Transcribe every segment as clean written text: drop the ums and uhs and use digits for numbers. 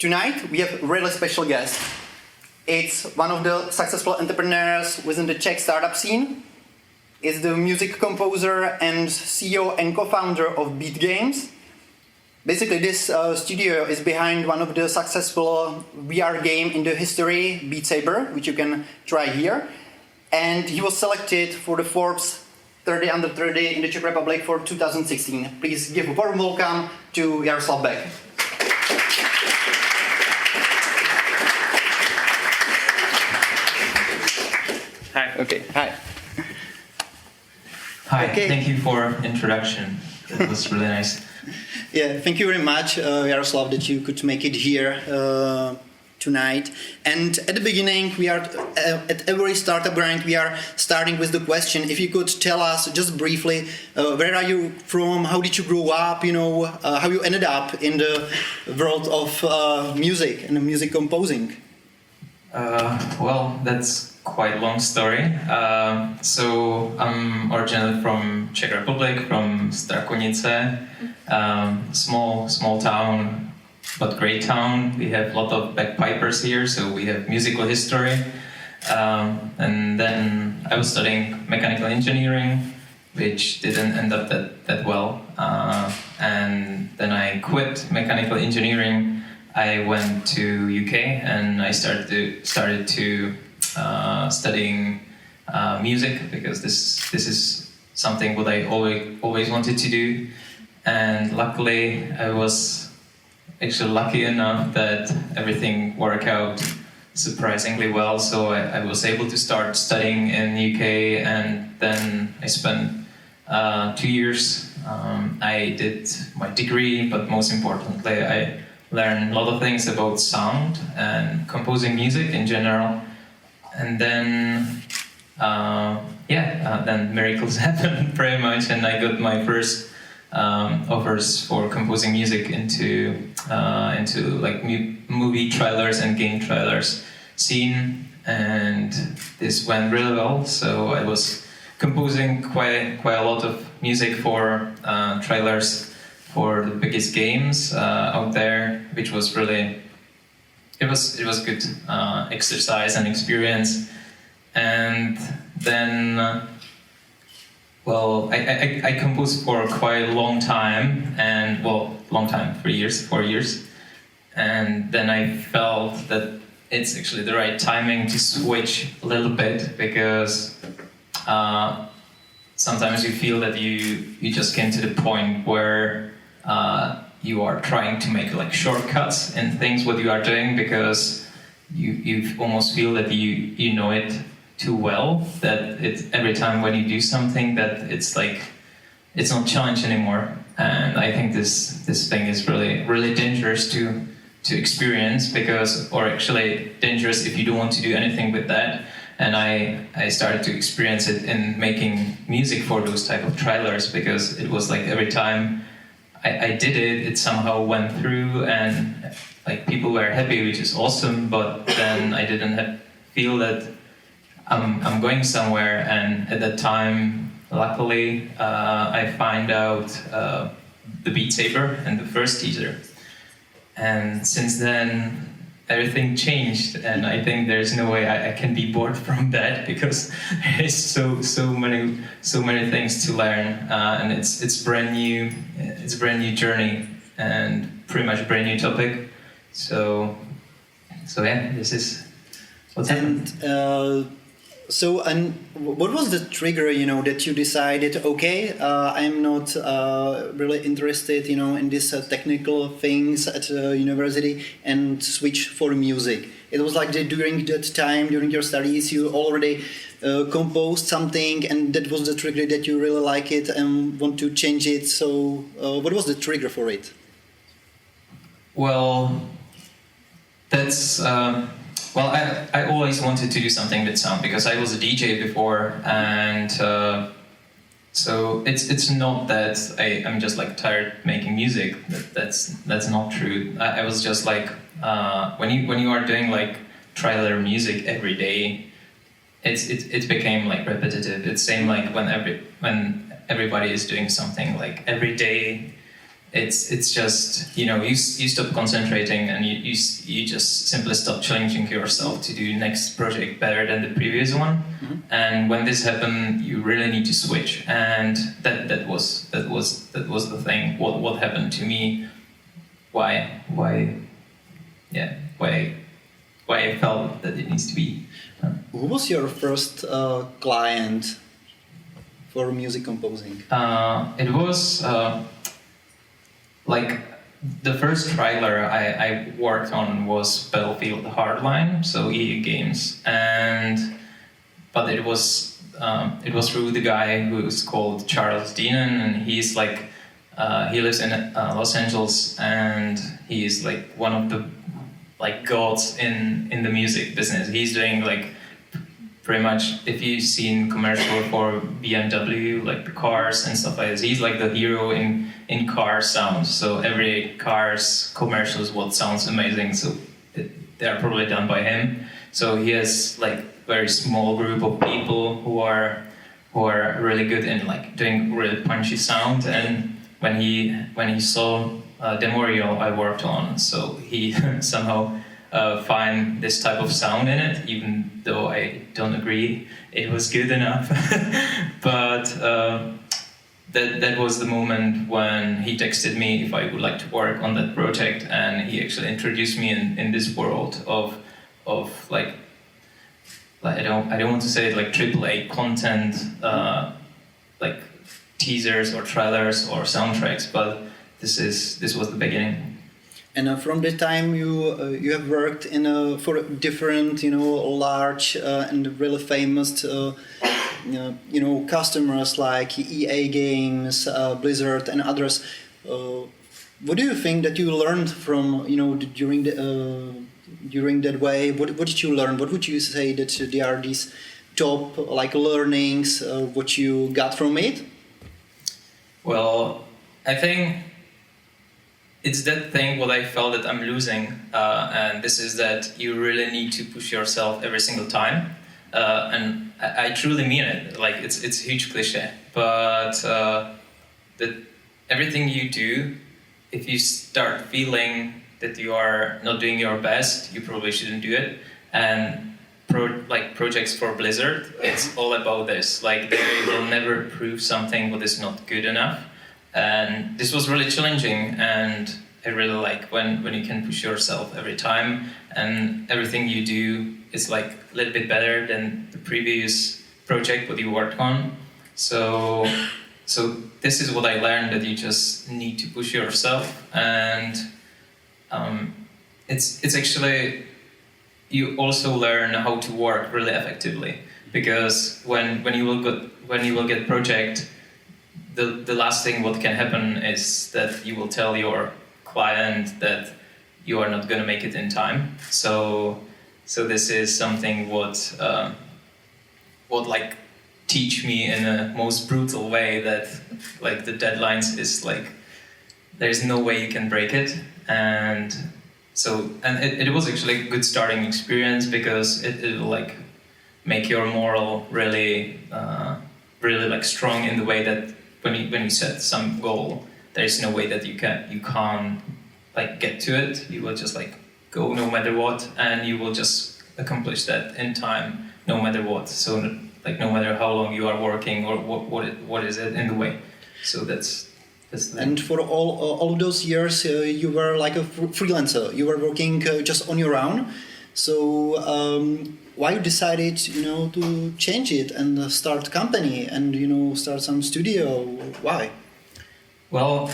Tonight we have a really special guest. It's one of the successful entrepreneurs within the Czech startup scene. It's the music composer and CEO and co-founder of Beat Games. Basically, this studio is behind one of the successful VR game in the history, Beat Saber, which you can try here. And he was selected for the Forbes 30 under 30 in the Czech Republic for 2016. Please give a warm welcome to Jaroslav Beck. Hi. Okay, hi. Hi, Okay. Thank you for introduction. That was really nice. Yeah, thank you very much, Jaroslav, that you could make it here tonight. And at the beginning, we are at every startup rank, we are starting with the question: if you could tell us just briefly, where are you from? How did you grow up? How you ended up in the world of music and music composing? Well, that's quite a long story. So I'm originally from Czech Republic, from s.r.o, small town, but great town. We have a lot of bagpipers here, so we have musical history. And then I was studying mechanical engineering, which didn't end up that well. And then I quit mechanical engineering. I went to UK and I started to studying music, because this is something what I always wanted to do. And luckily, I was actually lucky enough that everything worked out surprisingly well. So I was able to start studying in UK, and then I spent 2 years. I did my degree, but most importantly, I learned a lot of things about sound and composing music in general. And then, then miracles happened pretty much, and I got my first offers for composing music into like movie trailers and game trailers scene, and this went really well. So I was composing quite a lot of music for trailers for the biggest games out there, which was really it was good exercise and experience. And then I composed for quite a long time, and 4 years, and then I felt that it's actually the right timing to switch a little bit, because sometimes you feel that you just came to the point where you are trying to make like shortcuts in things what you are doing, because you almost feel that you know it too well, that it's every time when you do something that it's like it's not challenge anymore. And I think this thing is really dangerous to experience, or actually dangerous if you don't want to do anything with that. And I started to experience it in making music for those type of trailers, because it was like every time I did it somehow went through, and like people were happy, which is awesome. But then I didn't feel that I'm going somewhere. And at that time, luckily, I find out the Beat Saber and the first teaser. And since then, everything changed, and I think there's no way I can be bored from that, because there's so many things to learn, and it's brand new. It's a brand new journey and pretty much a brand new topic. So yeah, this is what's happened. And what was the trigger, that you decided, okay, I'm not really interested, in these technical things at university, and switch for music? It was like during that time, during your studies, you already composed something, and that was the trigger that you really like it and want to change it. So what was the trigger for it? Well, that's... I always wanted to do something with sound, because I was a DJ before, and so it's not that I'm just like tired making music. That's not true. I was just like when you are doing like trailer music every day, it became like repetitive. It's same like when everybody is doing something like every day. it's just, you know, you stop concentrating and you just simply stop challenging yourself to do next project better than the previous one. Mm-hmm. And when this happened, you really need to switch. And that was the thing. What happened to me? Why I felt that it needs to be. Who was your first client for music composing? It was like the first trailer I worked on was Battlefield Hardline, so EA Games, but it was through the guy who is called Charles Deanan, and he's like he lives in Los Angeles, and he is like one of the like gods in the music business. He's doing like pretty much, if you've seen commercial for BMW, like the cars and stuff like this, he's like the hero in car sounds. So every car's commercial is what sounds amazing. So they are probably done by him. So he has like very small group of people who are really good in like doing really punchy sound. And when he saw demo reel I worked on, so he somehow find this type of sound in it, even though I don't agree it was good enough. But that was the moment when he texted me if I would like to work on that project, and he actually introduced me in this world of like I don't want to say it like AAA content, like teasers or trailers or soundtracks, but this was the beginning. And from the time you have worked in for different large and really famous customers like EA Games, Blizzard, and others, what do you think that you learned from during that way? What did you learn? What would you say that there are these top like learnings what you got from it? Well, I think it's that thing what I felt that I'm losing, and this is that you really need to push yourself every single time, and I truly mean it. Like it's a huge cliche, but that everything you do, if you start feeling that you are not doing your best, you probably shouldn't do it. And projects for Blizzard, it's all about this. Like they will never prove something what is not good enough. And this was really challenging, and I really like when you can push yourself every time, and everything you do is like a little bit better than the previous project what you worked on. So this is what I learned, that you just need to push yourself, and it's actually, you also learn how to work really effectively, because when you will get project, the last thing what can happen is that you will tell your client that you are not going to make it in time. So this is something what like teach me in a most brutal way that like the deadlines is like there's no way you can break it. And it was actually a good starting experience, because it will like make your moral really like strong in the way that when you set some goal, there is no way that you can't like get to it. You will just like go no matter what, and you will just accomplish that in time no matter what. So like no matter how long you are working or what is it in the way. So that's the thing. And for all of those years, you were like a freelancer. You were working just on your own. So why you decided, to change it and start a company and start some studio? Why? Well,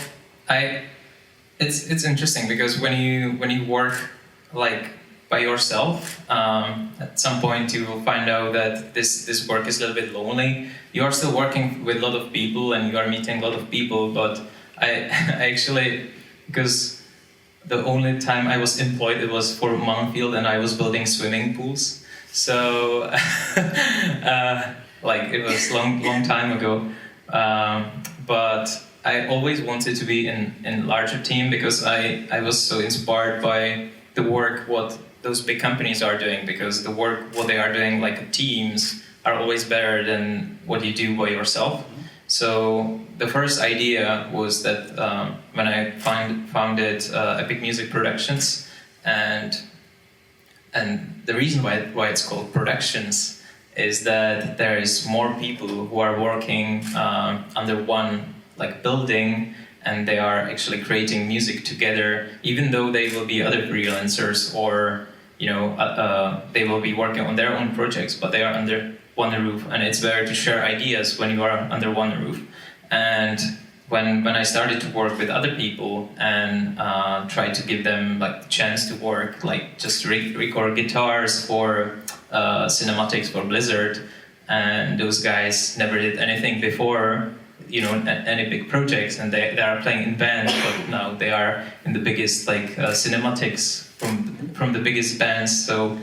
it's interesting, because when you work like by yourself, at some point you will find out that this work is a little bit lonely. You are still working with a lot of people and you are meeting a lot of people, but I actually, because the only time I was employed, it was for Mountfield, and I was building swimming pools. So like it was long time ago, but I always wanted to be in larger team, because I was so inspired by the work what those big companies are doing, because the work what they are doing like teams are always better than what you do by yourself. So the first idea was that when I founded Epic Music Productions, and the reason why it's called Productions is that there is more people who are working under one like building, and they are actually creating music together, even though they will be other freelancers or they will be working on their own projects, but they are under one roof, and it's better to share ideas when you are under one roof. And when I started to work with other people and try to give them like the chance to work, like just record guitars for cinematics for Blizzard, and those guys never did anything before, any big projects, and they are playing in bands, but now they are in the biggest like cinematics from the biggest bands. So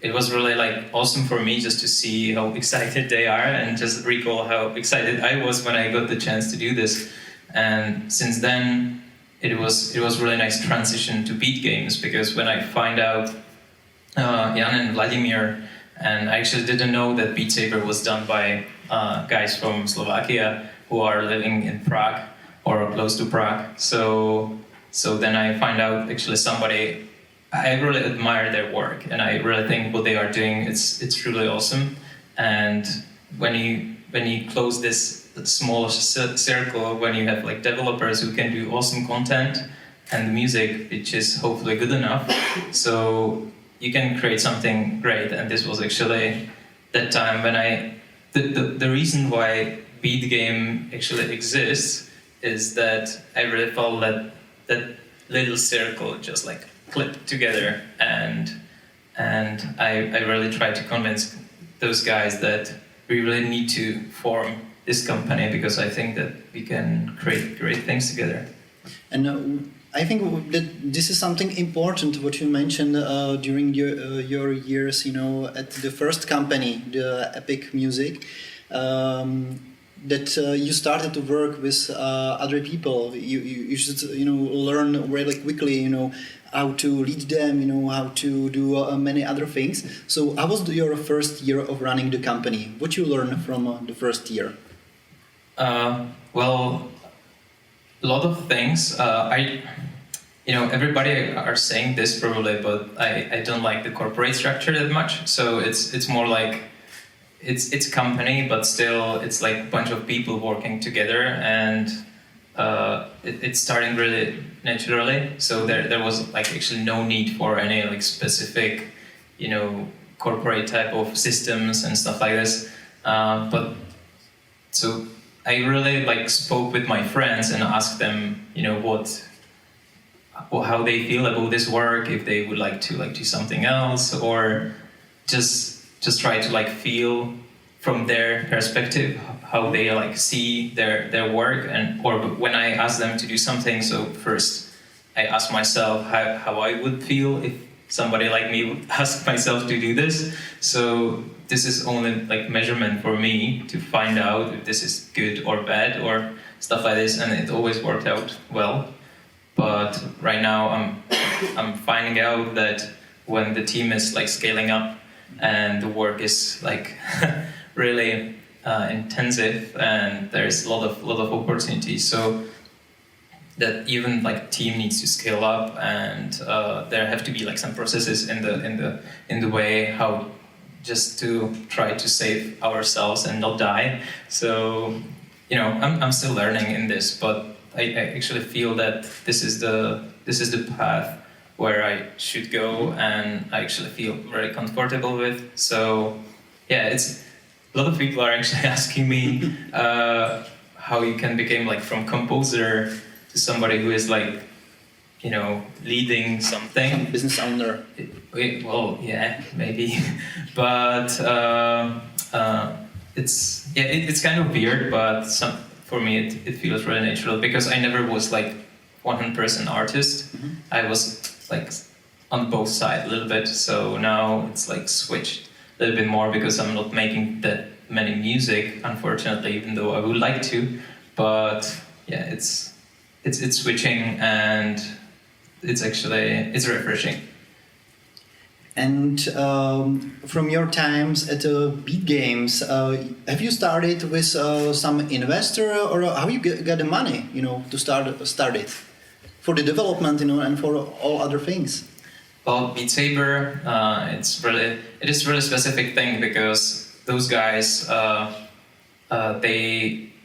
it was really like awesome for me just to see how excited they are, and just recall how excited I was when I got the chance to do this. And since then, it was really nice transition to beat games, because when I find out Jan and Vladimir, and I actually didn't know that Beat Saber was done by guys from Slovakia who are living in Prague or close to Prague. So then I find out actually somebody, I really admire their work, and I really think what they are doing, it's really awesome. And when you close this small circle, when you have like developers who can do awesome content and the music which is hopefully good enough, so you can create something great. And this was actually that time when the reason why Beat Game actually exists is that I really felt that little circle just like clipped together, and I really tried to convince those guys that we really need to form this company, because I think that we can create great things together. And I think that this is something important what you mentioned during your years, at the first company, the Epic Music, that you started to work with other people. You should learn really quickly how to lead them, how to do many other things. So how was your first year of running the company? What you learned from the first year? Well, a lot of things. Everybody are saying this probably, but I don't like the corporate structure that much. So it's more like it's a company, but still it's like a bunch of people working together, and it's starting really naturally. So there was like actually no need for any like specific, corporate type of systems and stuff like this. But so I really like spoke with my friends and asked them, how they feel about this work, if they would like to do something else, or just try to like feel from their perspective how they like see their work, or when I ask them to do something. So first I ask myself how I would feel if somebody like me would ask myself to do this. So this is only like measurement for me to find out if this is good or bad or stuff like this, and it always worked out well. But right now I'm finding out that when the team is like scaling up and the work is like really intensive, and there's a lot of opportunities, so that even like team needs to scale up, and there have to be like some processes in the way how just to try to save ourselves and not die. So I'm still learning in this, but I actually feel that this is the path where I should go, and I actually feel very comfortable with. So yeah, it's a lot of people are actually asking me how you can become like from composer to somebody who is like leading something. Some business owner. Well, yeah, maybe, but it's kind of weird, but for me it feels really natural, because I never was like 100% artist. Mm-hmm. I was like on both sides a little bit, so now it's like switched a little bit more, because I'm not making that many music, unfortunately, even though I would like to. But yeah, it's switching, and it's refreshing. And from your times at Beat Games, have you started with some investor, or how you get the money, to start it for the development, and for all other things? Well, Beat Saber, it is really specific thing because those guys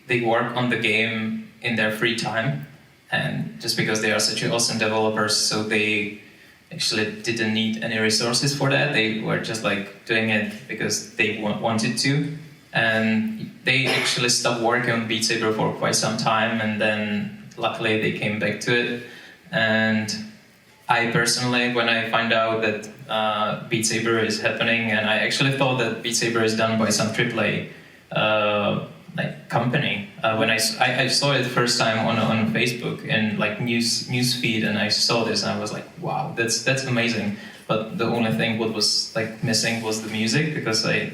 they work on the game in their free time, and just because they are such awesome developers, so they actually didn't need any resources for that. They were just like doing it because they wanted to, and they actually stopped working on Beat Saber for quite some time, and then luckily they came back to it. And I personally, when I find out that Beat Saber is happening, and I actually thought that Beat Saber is done by some AAA company. When I saw it the first time on Facebook and news feed, and I saw this, and I was like, wow, that's amazing. But the only thing what was missing was the music, because the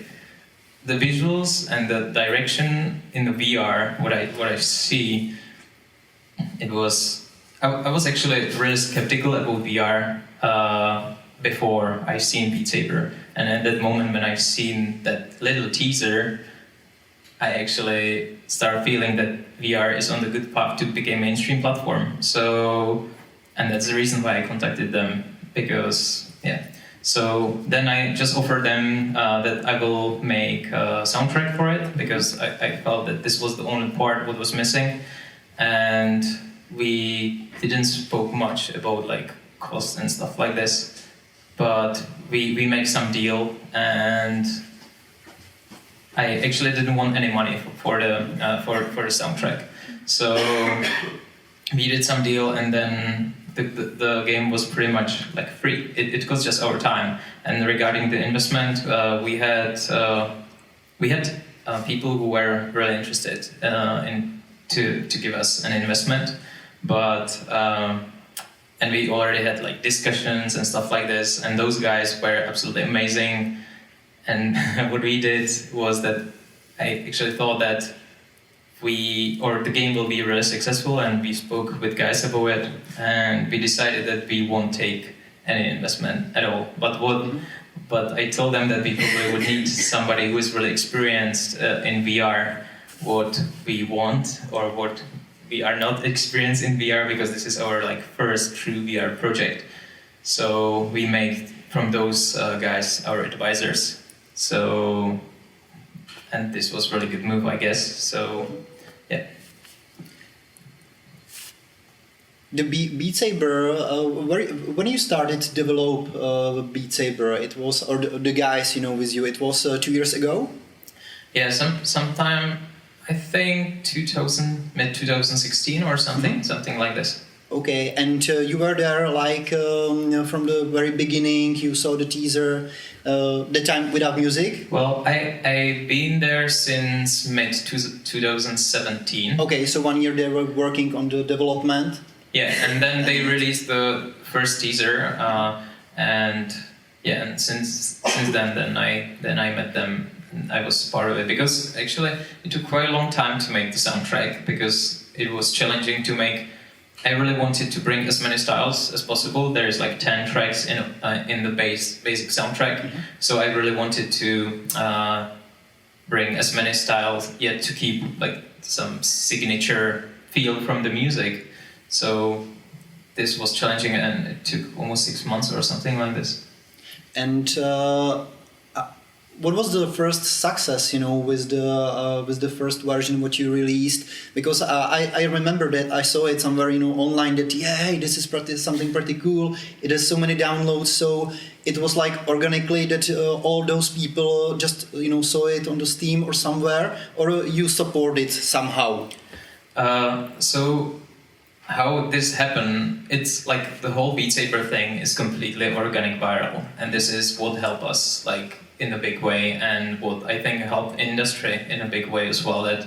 visuals and the direction in the VR, what I see, it was. I was actually really skeptical about VR before I seen Beat Saber, and at that moment when I've seen that little teaser, I actually start feeling that VR is on the good path to become a mainstream platform. So, and that's the reason why I contacted them, because, yeah. So then I just offered them that I will make a soundtrack for it, because I felt that this was the only part what was missing. And we didn't spoke much about cost and stuff like this, but we make some deal, and I actually didn't want any money for the soundtrack. So we did some deal, and then the game was pretty much free. It was just our time. And regarding the investment, we had people who were really interested to give us an investment, but and we already had discussions and stuff like this, and those guys were absolutely amazing. And what we did was that I actually thought that the game will be really successful, and we spoke with guys about it, and we decided that we won't take any investment at all. But I told them that we probably would need somebody who is really experienced in VR, what we want, or what we are not experienced in VR, because this is our first true VR project. So we made from those guys our advisors. So, and this was really good move, I guess. So, yeah. The Beat Saber, when you started to develop Beat Saber, it was, or the guys with you, it was 2 years ago? Yeah, sometime, I think mid 2016 or something like this. Okay, and you were there from the very beginning. You saw the teaser, the time without music. Well, I've been there since mid 2017. Okay, so 1 year they were working on the development. Yeah, and then they released the first teaser, and since then I met them. And I was part of it, because actually it took quite a long time to make the soundtrack, because it was challenging to make. I really wanted to bring as many styles as possible. There's 10 tracks in the basic soundtrack, mm-hmm. So I really wanted to bring as many styles, yet to keep some signature feel from the music. So this was challenging, and it took almost 6 months or something like this. And what was the first success, with the first version what you released? Because I remember that I saw it somewhere, online, that hey, this is something pretty cool. It has so many downloads, so it was organically that all those people just saw it on the Steam or somewhere, or you support it somehow. So how this happened? It's the whole Beat Saber thing is completely organic viral, and this is what helped us in a big way, and what I think helped industry in a big way as well. That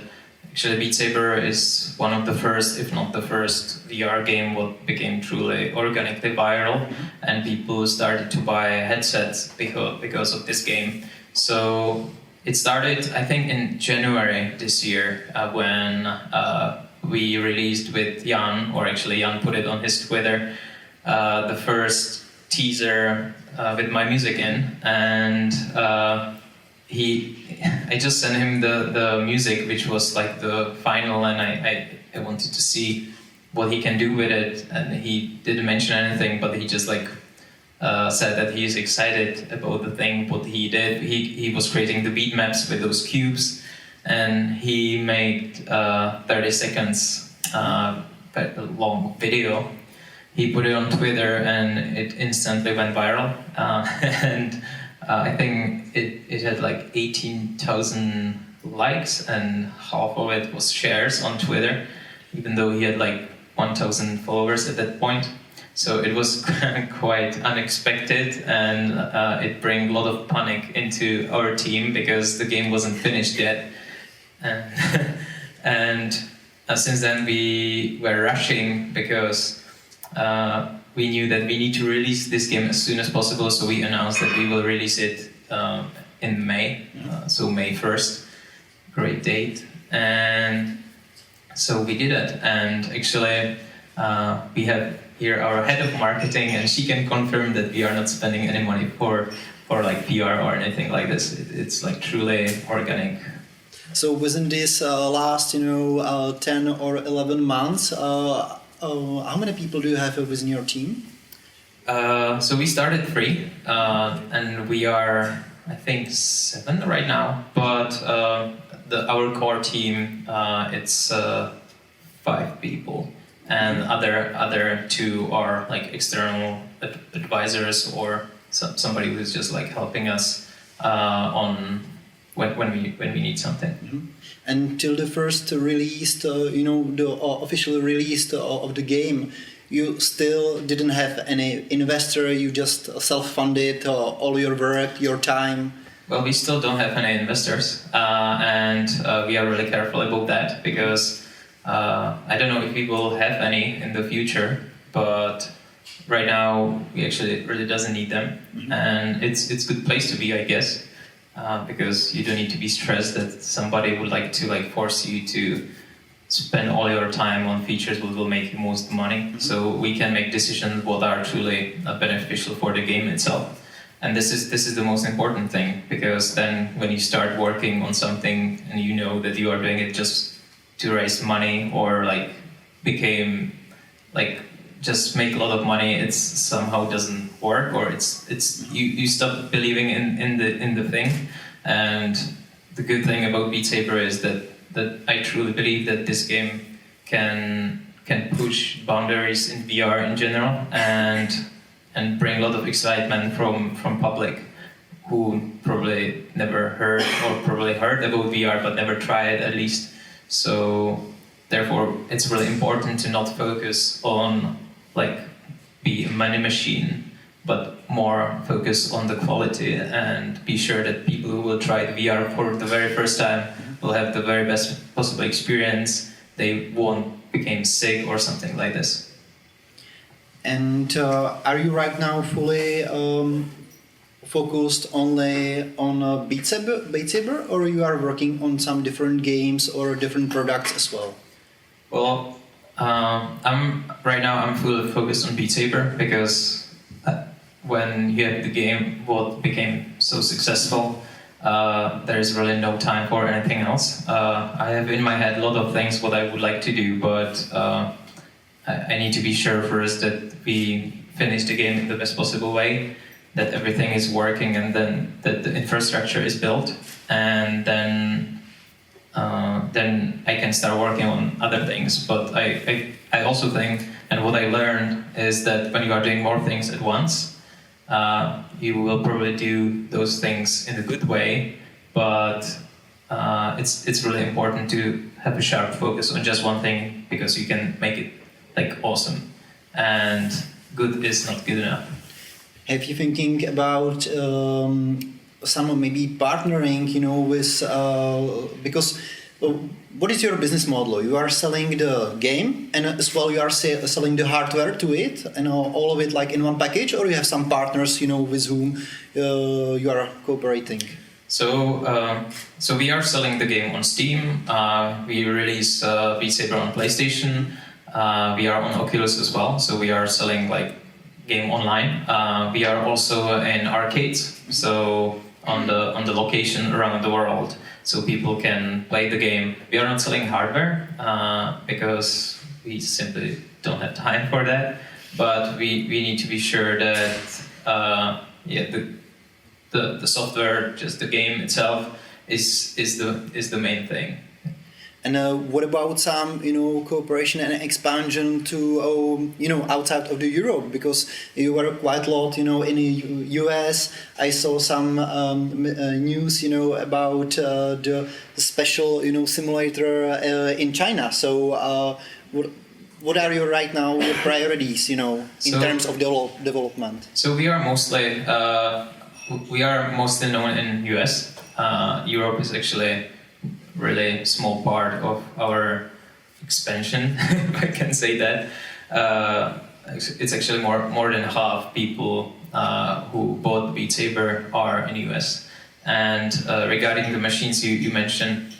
actually Beat Saber is one of the first, if not the first, VR game what became truly organically viral, mm-hmm. and people started to buy headsets because of this game. So it started, I think, in January this year when we released with Jan, or actually Jan put it on his Twitter, the first teaser with my music in, and I just sent him the music, which was like the final, and I wanted to see what he can do with it, and he didn't mention anything, but he just like said that he's excited about the thing, what he did. He was creating the beat maps with those cubes, and he made 30 seconds long video. He put it on Twitter, and it instantly went viral, and I think it had like 18,000 likes, and half of it was shares on Twitter, even though he had like 1,000 followers at that point. So it was quite unexpected, and it brought a lot of panic into our team because the game wasn't finished yet. And since then we were rushing because we knew that we need to release this game as soon as possible, so we announced that we will release it in May, so May 1st, great date. And so we did it, and actually we have here our head of marketing, and she can confirm that we are not spending any money for like PR or anything like this. It's like truly organic. So within this last 10 or 11 months, how many people do you have within your team? So we started 3, and we are, I think, 7 right now. But our core team, it's 5 people, and other 2 are like external advisors or somebody who's just like helping us on when we need something. Mm-hmm. Until the first release, the official release of the game, you still didn't have any investor. You just self-funded all your work, your time. Well, we still don't have any investors, and we are really careful about that because I don't know if we will have any in the future, but right now we actually really doesn't need them, mm-hmm. and it's a good place to be, I guess. Because you don't need to be stressed that somebody would like to force you to spend all your time on features that will make you most money. Mm-hmm. So we can make decisions what are truly beneficial for the game itself. And this is the most important thing, because then when you start working on something and you know that you are doing it just to raise money or just make a lot of money, it somehow doesn't work, or you stop believing in the thing. And the good thing about Beat Saber is that I truly believe that this game can push boundaries in VR in general and bring a lot of excitement from public who probably never heard or probably heard about VR but never tried at least. So therefore it's really important to not focus on be a money machine, but more focus on the quality and be sure that people who will try the VR for the very first time will have the very best possible experience. They won't become sick or something like this. And are you right now fully focused only on Beat Saber, or you are working on some different games or different products as well? Well, I'm fully focused on Beat Saber because when you have the game what became so successful, there is really no time for anything else. I have in my head a lot of things what I would like to do, but I need to be sure first that we finish the game in the best possible way, that everything is working, and then that the infrastructure is built, and then I can start working on other things. But I also think, and what I learned is that when you are doing more things at once, you will probably do those things in a good way, but it's really important to have a sharp focus on just one thing, because you can make it awesome, and good is not good enough. Have you thinking about some maybe partnering, with because what is your business model? You are selling the game, and as well you are selling the hardware to it, and all of it in one package, or you have some partners, with whom you are cooperating? So we are selling the game on Steam. We release Beat Saber on PlayStation. We are on Oculus as well. So we are selling game online. We are also in arcades, so on the location around the world, so people can play the game. We are not selling hardware because we simply don't have time for that. But we need to be sure that the software, just the game itself, is the main thing. And what about some, cooperation and expansion to, outside of the Europe? Because you were quite a lot, in the US. I saw some news, about the special, simulator in China. So, what are your right now your priorities, in terms of development? So we are mostly known in US. Europe is actually really small part of our expansion, if I can say that. It's actually more than half people who bought Beat Saber are in US. And regarding the machines you mentioned,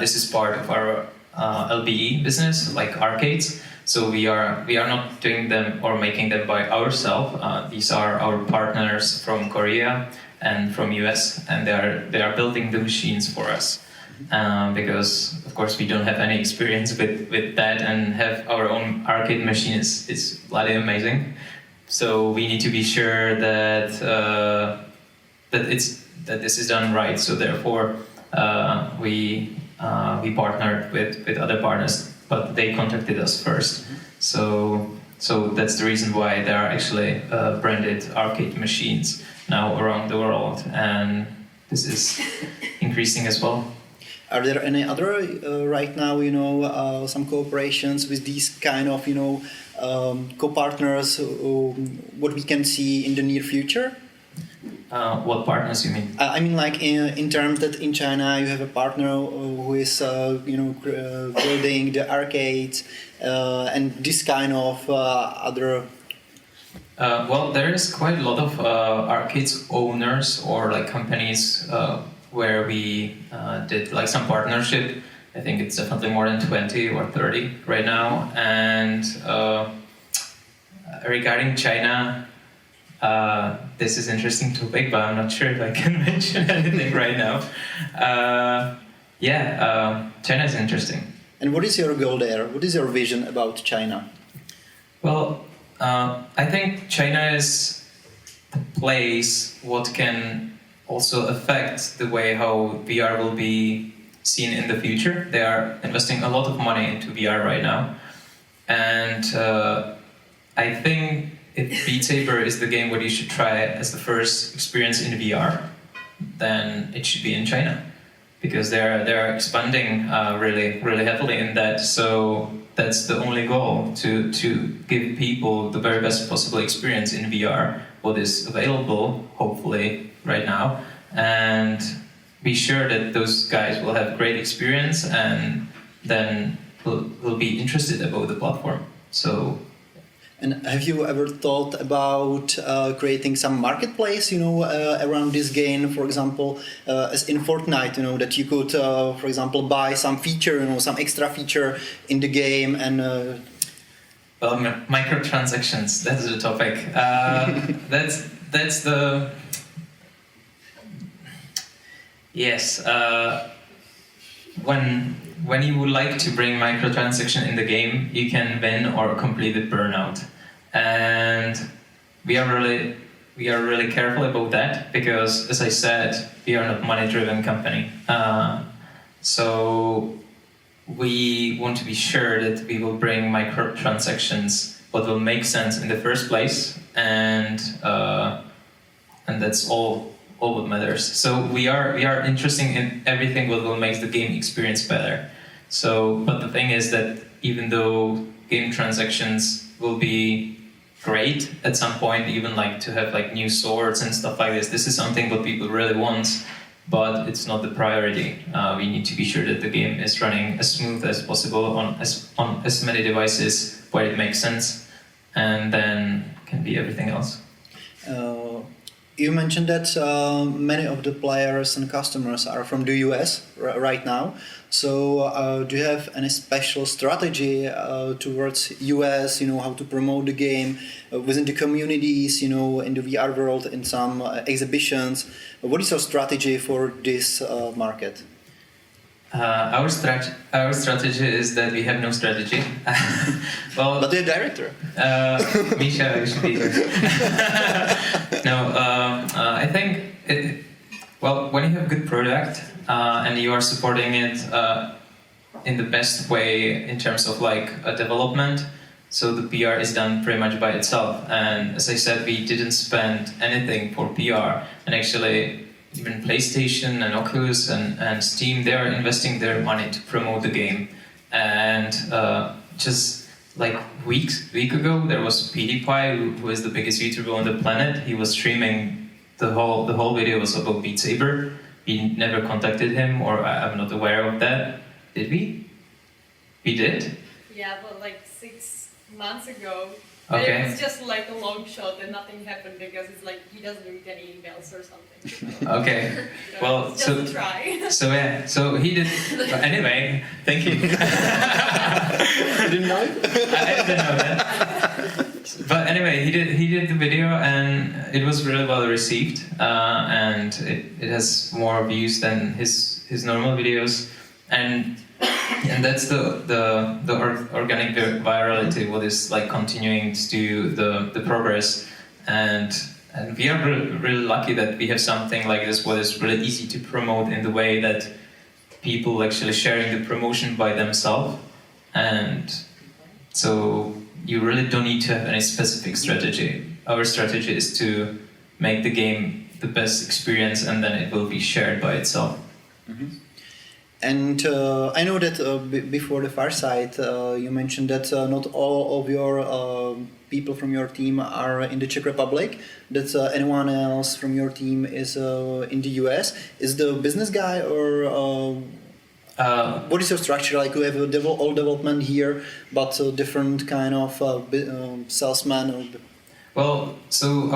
this is part of our LBE business, like arcades. So we are not doing them or making them by ourselves. These are our partners from Korea and from US, and they are building the machines for us. Because of course we don't have any experience with that, and have our own arcade machine is bloody amazing. So we need to be sure that that this is done right. So therefore we partnered with other partners, but they contacted us first. So that's the reason why there are actually branded arcade machines now around the world, and this is increasing as well. Are there any other right now, some cooperations with these kind of, co-partners? What we can see in the near future? What partners you mean? I mean, like in terms that in China you have a partner who is, building the arcades and this kind of other. Well, there is quite a lot of arcades owners or like companies where we did like some partnership. I think it's definitely more than 20 or 30 right now. And regarding China, this is interesting topic, but I'm not sure if I can mention anything right now. China is interesting. And what is your goal there? What is your vision about China? Well, I think China is the place what can also affect the way how VR will be seen in the future. They are investing a lot of money into VR right now. And I think if Beat Saber is the game what you should try as the first experience in VR, then it should be in China. Because they're expanding really heavily in that. So that's the only goal, to give people the very best possible experience in VR, what is available, hopefully, right now, and be sure that those guys will have great experience and then will be interested about the platform. So. And have you ever thought about creating some marketplace, around this game, for example, as in Fortnite, that you could, for example, buy some feature, some extra feature in the game and. Well, microtransactions. That's the topic. That's the. Yes. When you would like to bring microtransaction in the game, you can win or completely burnout, and we are really careful about that, because, as I said, we are not money-driven company. So we want to be sure that we will bring microtransactions what will make sense in the first place, and that's all what matters. So we are interested in everything what will make the game experience better. So, but the thing is that even though game transactions will be great at some point, even like to have like new swords and stuff like this is something what people really want, but it's not the priority. We need to be sure that the game is running as smooth as possible on as many devices where it makes sense, and then can be everything else. You mentioned that many of the players and customers are from the US right now. So do you have any special strategy towards US, how to promote the game within the communities, in the VR world, in some exhibitions? What is your strategy for this market? Our strategy is that we have no strategy. Well, but the director. Misha, you should be here. No, I think when you have a good product and you are supporting it in the best way in terms of like a development, so the PR is done pretty much by itself. And as I said, we didn't spend anything for PR, and actually even PlayStation and Oculus and Steam, they are investing their money to promote the game. And just like week ago, there was PewDiePie, who is the biggest YouTuber on the planet. He was streaming the whole video was about Beat Saber. We never contacted him, or I'm not aware of that. Did we? We did? Yeah, but like 6 months ago. Okay. It was just like a long shot and nothing happened because it's like he doesn't read any emails or something. Okay. Well, just a try. So he did. Anyway, thank you. You didn't know it? I didn't know that. But anyway, he did the video and it was really well received, and it has more views than his normal videos, and that's the organic virality, what is like continuing to do the progress, and we are really lucky that we have something like this, what is really easy to promote in the way that people actually sharing the promotion by themselves, and so you really don't need to have any specific strategy. Our strategy is to make the game the best experience, and then it will be shared by itself. Mm-hmm. And I know that before the Fireside, you mentioned that not all of your people from your team are in the Czech Republic, that anyone else from your team is in the US. Is the business guy, or what is your structure? Like, you have all development here, but different kind of salesman? Well, so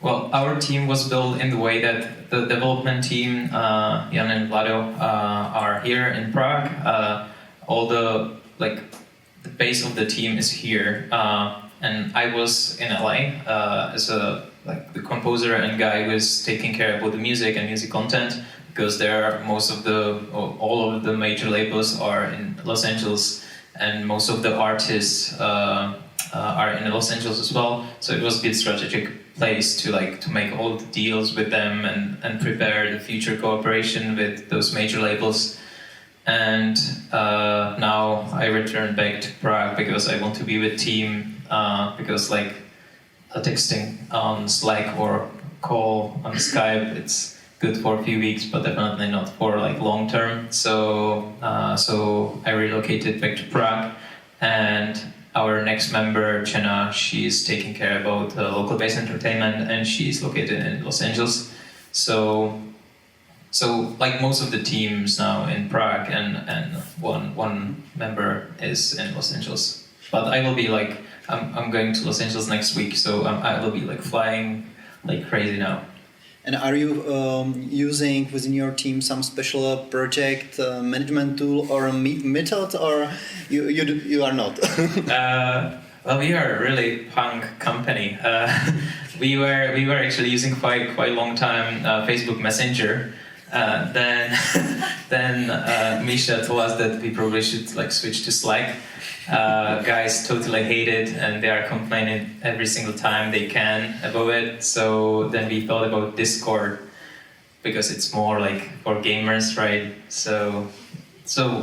our team was built in the way that the development team, Jan and Vlado, are here in Prague. All the base of the team is here, and I was in LA as the composer and guy who is taking care about the music and music content, because there all of the major labels are in Los Angeles, and most of the artists are in Los Angeles as well. So it was a good strategic place to make all the deals with them and prepare the future cooperation with those major labels. And now I return back to Prague because I want to be with team, because texting on Slack or call on Skype, it's good for a few weeks, but definitely not for long term. So I relocated back to Prague, and our next member, Chena, she is taking care about local-based entertainment, and she is located in Los Angeles. So like most of the teams now in Prague, and one member is in Los Angeles. But I will be I'm going to Los Angeles next week, so I will be flying like crazy now. And are you using within your team some special project management tool or method, or you are not? Well, we are a really punk company. We were actually using quite a long time Facebook Messenger. Then Misha told us that we probably should switch to Slack. Guys totally hate it, and they are complaining every single time they can about it. So then we thought about Discord, because it's more for gamers, right? So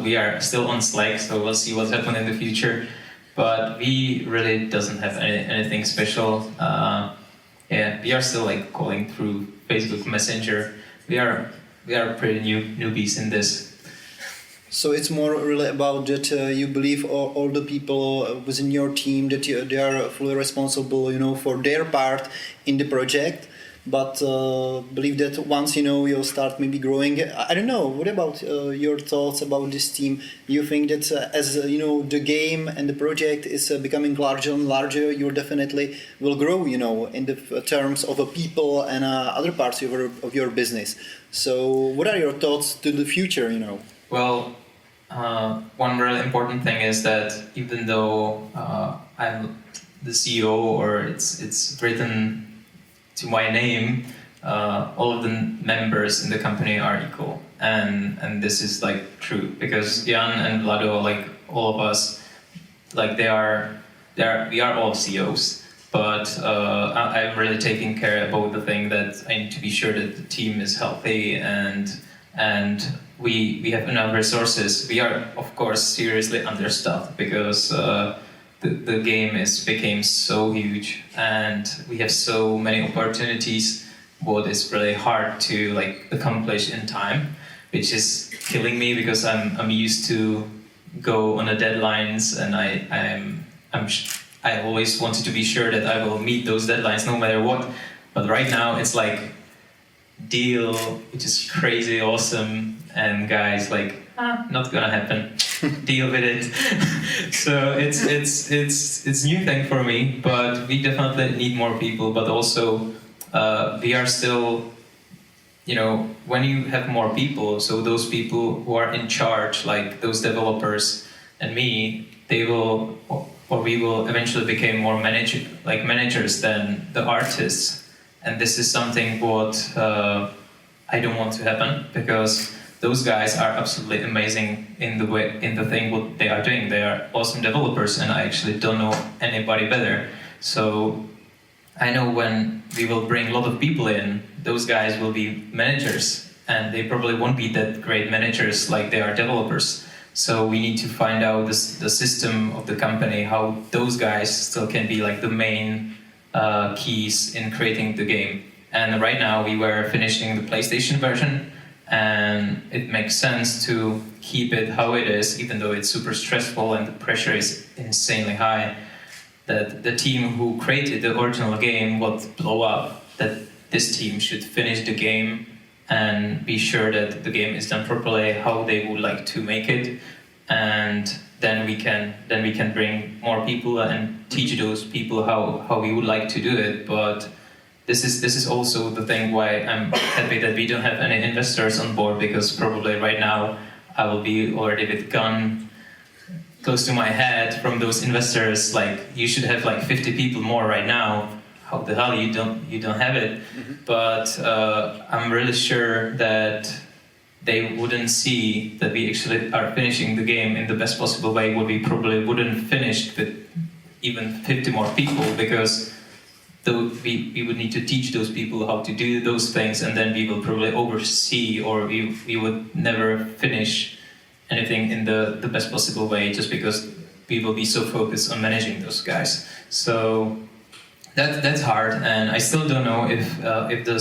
we are still on Slack, so we'll see what's happening in the future. But we really doesn't have anything special. We are still calling through Facebook Messenger. We are pretty newbies in this. So it's more really about that you believe all the people within your team, that they are fully responsible, for their part in the project, but believe that once you'll start maybe growing. I don't know. What about your thoughts about this team? You think that as the game and the project is becoming larger and larger, you definitely will grow, in the terms of people and other parts of your business. So, what are your thoughts to the future? Well, one really important thing is that even though I'm the CEO or it's written to my name, all of the members in the company are equal, and this is like true because Jan and Vlado, like all of us, like we are all CEOs, but I'm really taking care about the thing that I need to be sure that the team is healthy and we have enough resources. We are of course seriously understaffed because the game became so huge and we have so many opportunities what is really hard to like accomplish in time, which is killing me because I'm used to go on the deadlines and I always wanted to be sure that I will meet those deadlines no matter what, but right now it's like deal which is crazy awesome and guys like not gonna happen. Deal with it. So it's new thing for me, but we definitely need more people. But also we are still, when you have more people, so those people who are in charge, like those developers and me, they will or we will eventually become more managers than the artists, and this is something what I don't want to happen because those guys are absolutely amazing in the thing what they are doing. They are awesome developers, and I actually don't know anybody better. So I know when we will bring a lot of people in, those guys will be managers, and they probably won't be that great managers like they are developers. So we need to find out the system of the company, how those guys still can be like the main keys in creating the game. And right now we were finishing the PlayStation version, and it makes sense to keep it how it is, even though it's super stressful and the pressure is insanely high. That the team who created the original game would blow up, that this team should finish the game and be sure that the game is done properly, how they would like to make it, and then we can bring more people and teach those people how we would like to do it. But this is also the thing why I'm happy that we don't have any investors on board, because probably right now I will be already with gun close to my head from those investors, like you should have like 50 people more right now. How the hell you don't have it? Mm-hmm. But I'm really sure that they wouldn't see that we actually are finishing the game in the best possible way, what we probably wouldn't finish with even 50 more people, because we would need to teach those people how to do those things, and then we will probably oversee, or we would never finish anything in the best possible way, just because we will be so focused on managing those guys. So that's hard, and I still don't know if the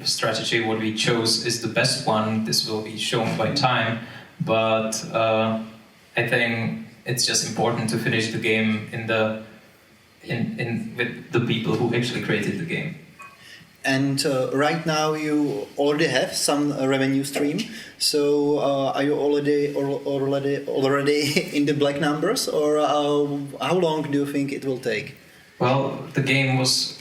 strategy what we chose is the best one. This will be shown by time, but I think it's just important to finish the game with the people who actually created the game. And right now you already have some revenue stream. So are you already in the black numbers, or how long do you think it will take? Well, the game was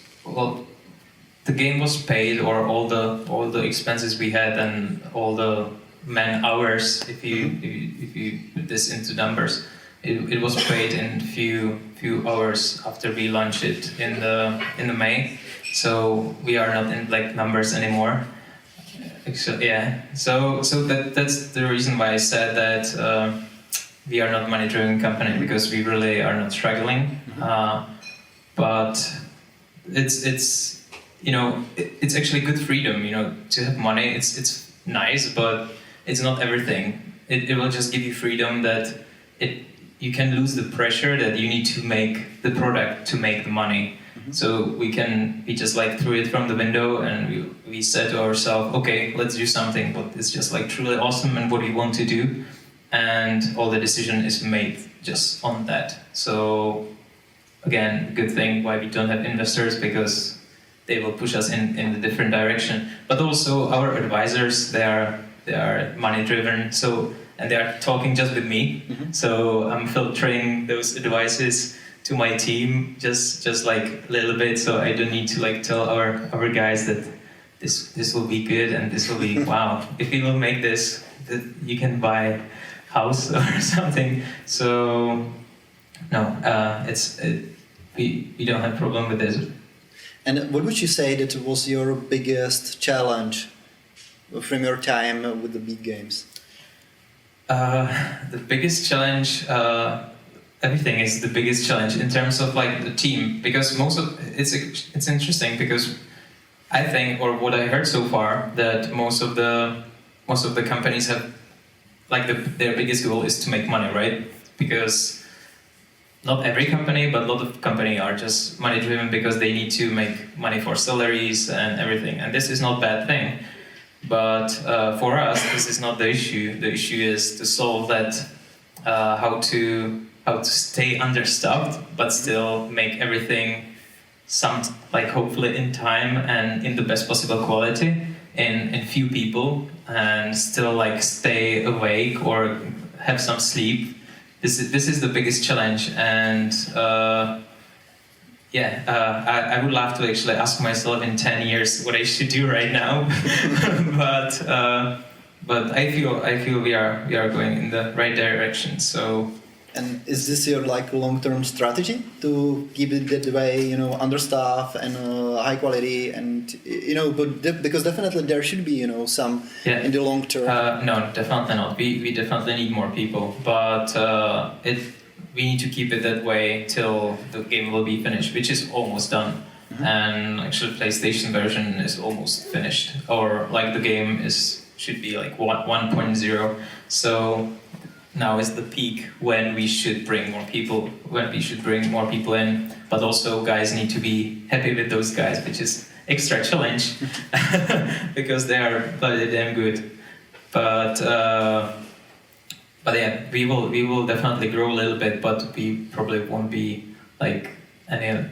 paid, or all the expenses we had and all the man hours. If you put this into numbers, it was paid in few hours after we launched it in the May. So we are not in black numbers anymore. Actually, yeah. So that's the reason why I said that we are not a money-driven company, because we really are not struggling. But it's actually good freedom, to have money. It's nice, but it's not everything. It will just give you freedom that you can lose the pressure that you need to make the product to make the money. So we just like threw it from the window, and we said to ourselves, okay, let's do something, but it's just like truly awesome and what we want to do, and all the decision is made just on that. So again, good thing why we don't have investors, because they will push us in the different direction. But also our advisors, they are money driven, so and they are talking just with me. So I'm filtering those advices to my team just like a little bit, so I don't need to like tell our guys that this will be good and this will be wow. If you will make this, that you can buy house or something. So no, we don't have problem with this. And what would you say that was your biggest challenge from your time with the beat games? The biggest challenge, everything is the biggest challenge in terms of like the team, because it's interesting because I think, or what I heard so far, that most of the companies have like their biggest goal is to make money, right? Because not every company, but a lot of companies are just money driven because they need to make money for salaries and everything. And this is not a bad thing. But for us, this is not the issue. The issue is to solve that, how to stay understaffed, but still make everything hopefully in time and in the best possible quality in few people, and still like stay awake or have some sleep. This is the biggest challenge, and I would love to actually ask myself in 10 years what I should do right now, but I feel we are going in the right direction. So. And is this your like long-term strategy to keep it that way, understaffed and high quality, and because definitely there should be some in the long term. No, definitely not. We definitely need more people, but we need to keep it that way till the game will be finished, which is almost done. And actually, PlayStation version is almost finished, or like the game should be like 1.0. So. Now is the peak when we should bring more people, in, but also guys need to be happy with those guys, which is extra challenge because they are bloody damn good. But yeah, we will definitely grow a little bit, but we probably won't be like any.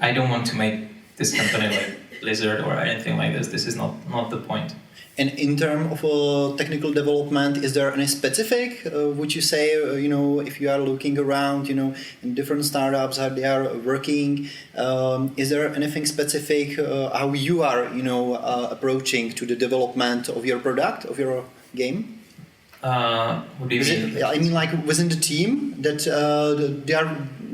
I don't want to make this company like Blizzard or anything like this. This is not the point. And in terms of technical development, is there any specific, would you say, if you are looking around, in different startups, how they are working, is there anything specific how you are, approaching to the development of your product, of your game? What do you mean? I mean, like within the team, that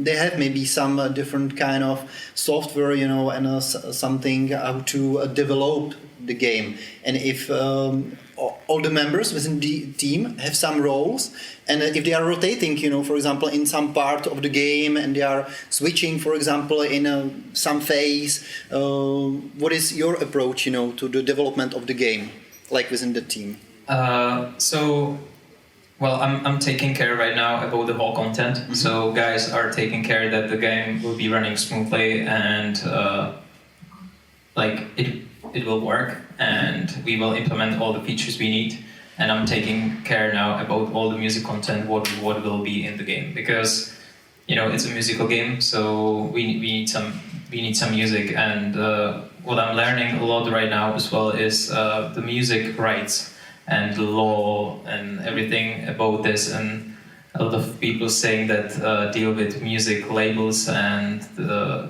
they have maybe some different kind of software, and something how to develop the game, and if all the members within the team have some roles, and if they are rotating, for example, in some part of the game, and they are switching, for example, in some phase, what is your approach, to the development of the game, like within the team? I'm taking care right now about the whole content. So guys are taking care that the game will be running smoothly and it will work, and we will implement all the features we need. And I'm taking care now about all the music content, what will be in the game, because it's a musical game, so we need some music. And what I'm learning a lot right now as well is the music rights and the law and everything about this. And a lot of people saying that deal with music labels and the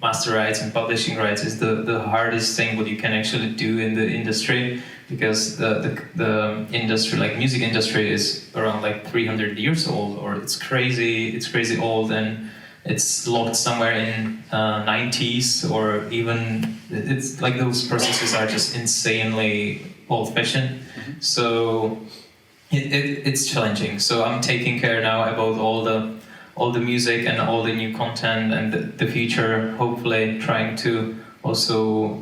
master rights and publishing rights is the hardest thing what you can actually do in the industry, because the industry, like music industry, is around like 300 years old, or it's crazy old, and it's locked somewhere in 90s, or even it's like those processes are just insanely old-fashioned. So it's challenging. So I'm taking care now about all the music and all the new content and the future, hopefully trying to also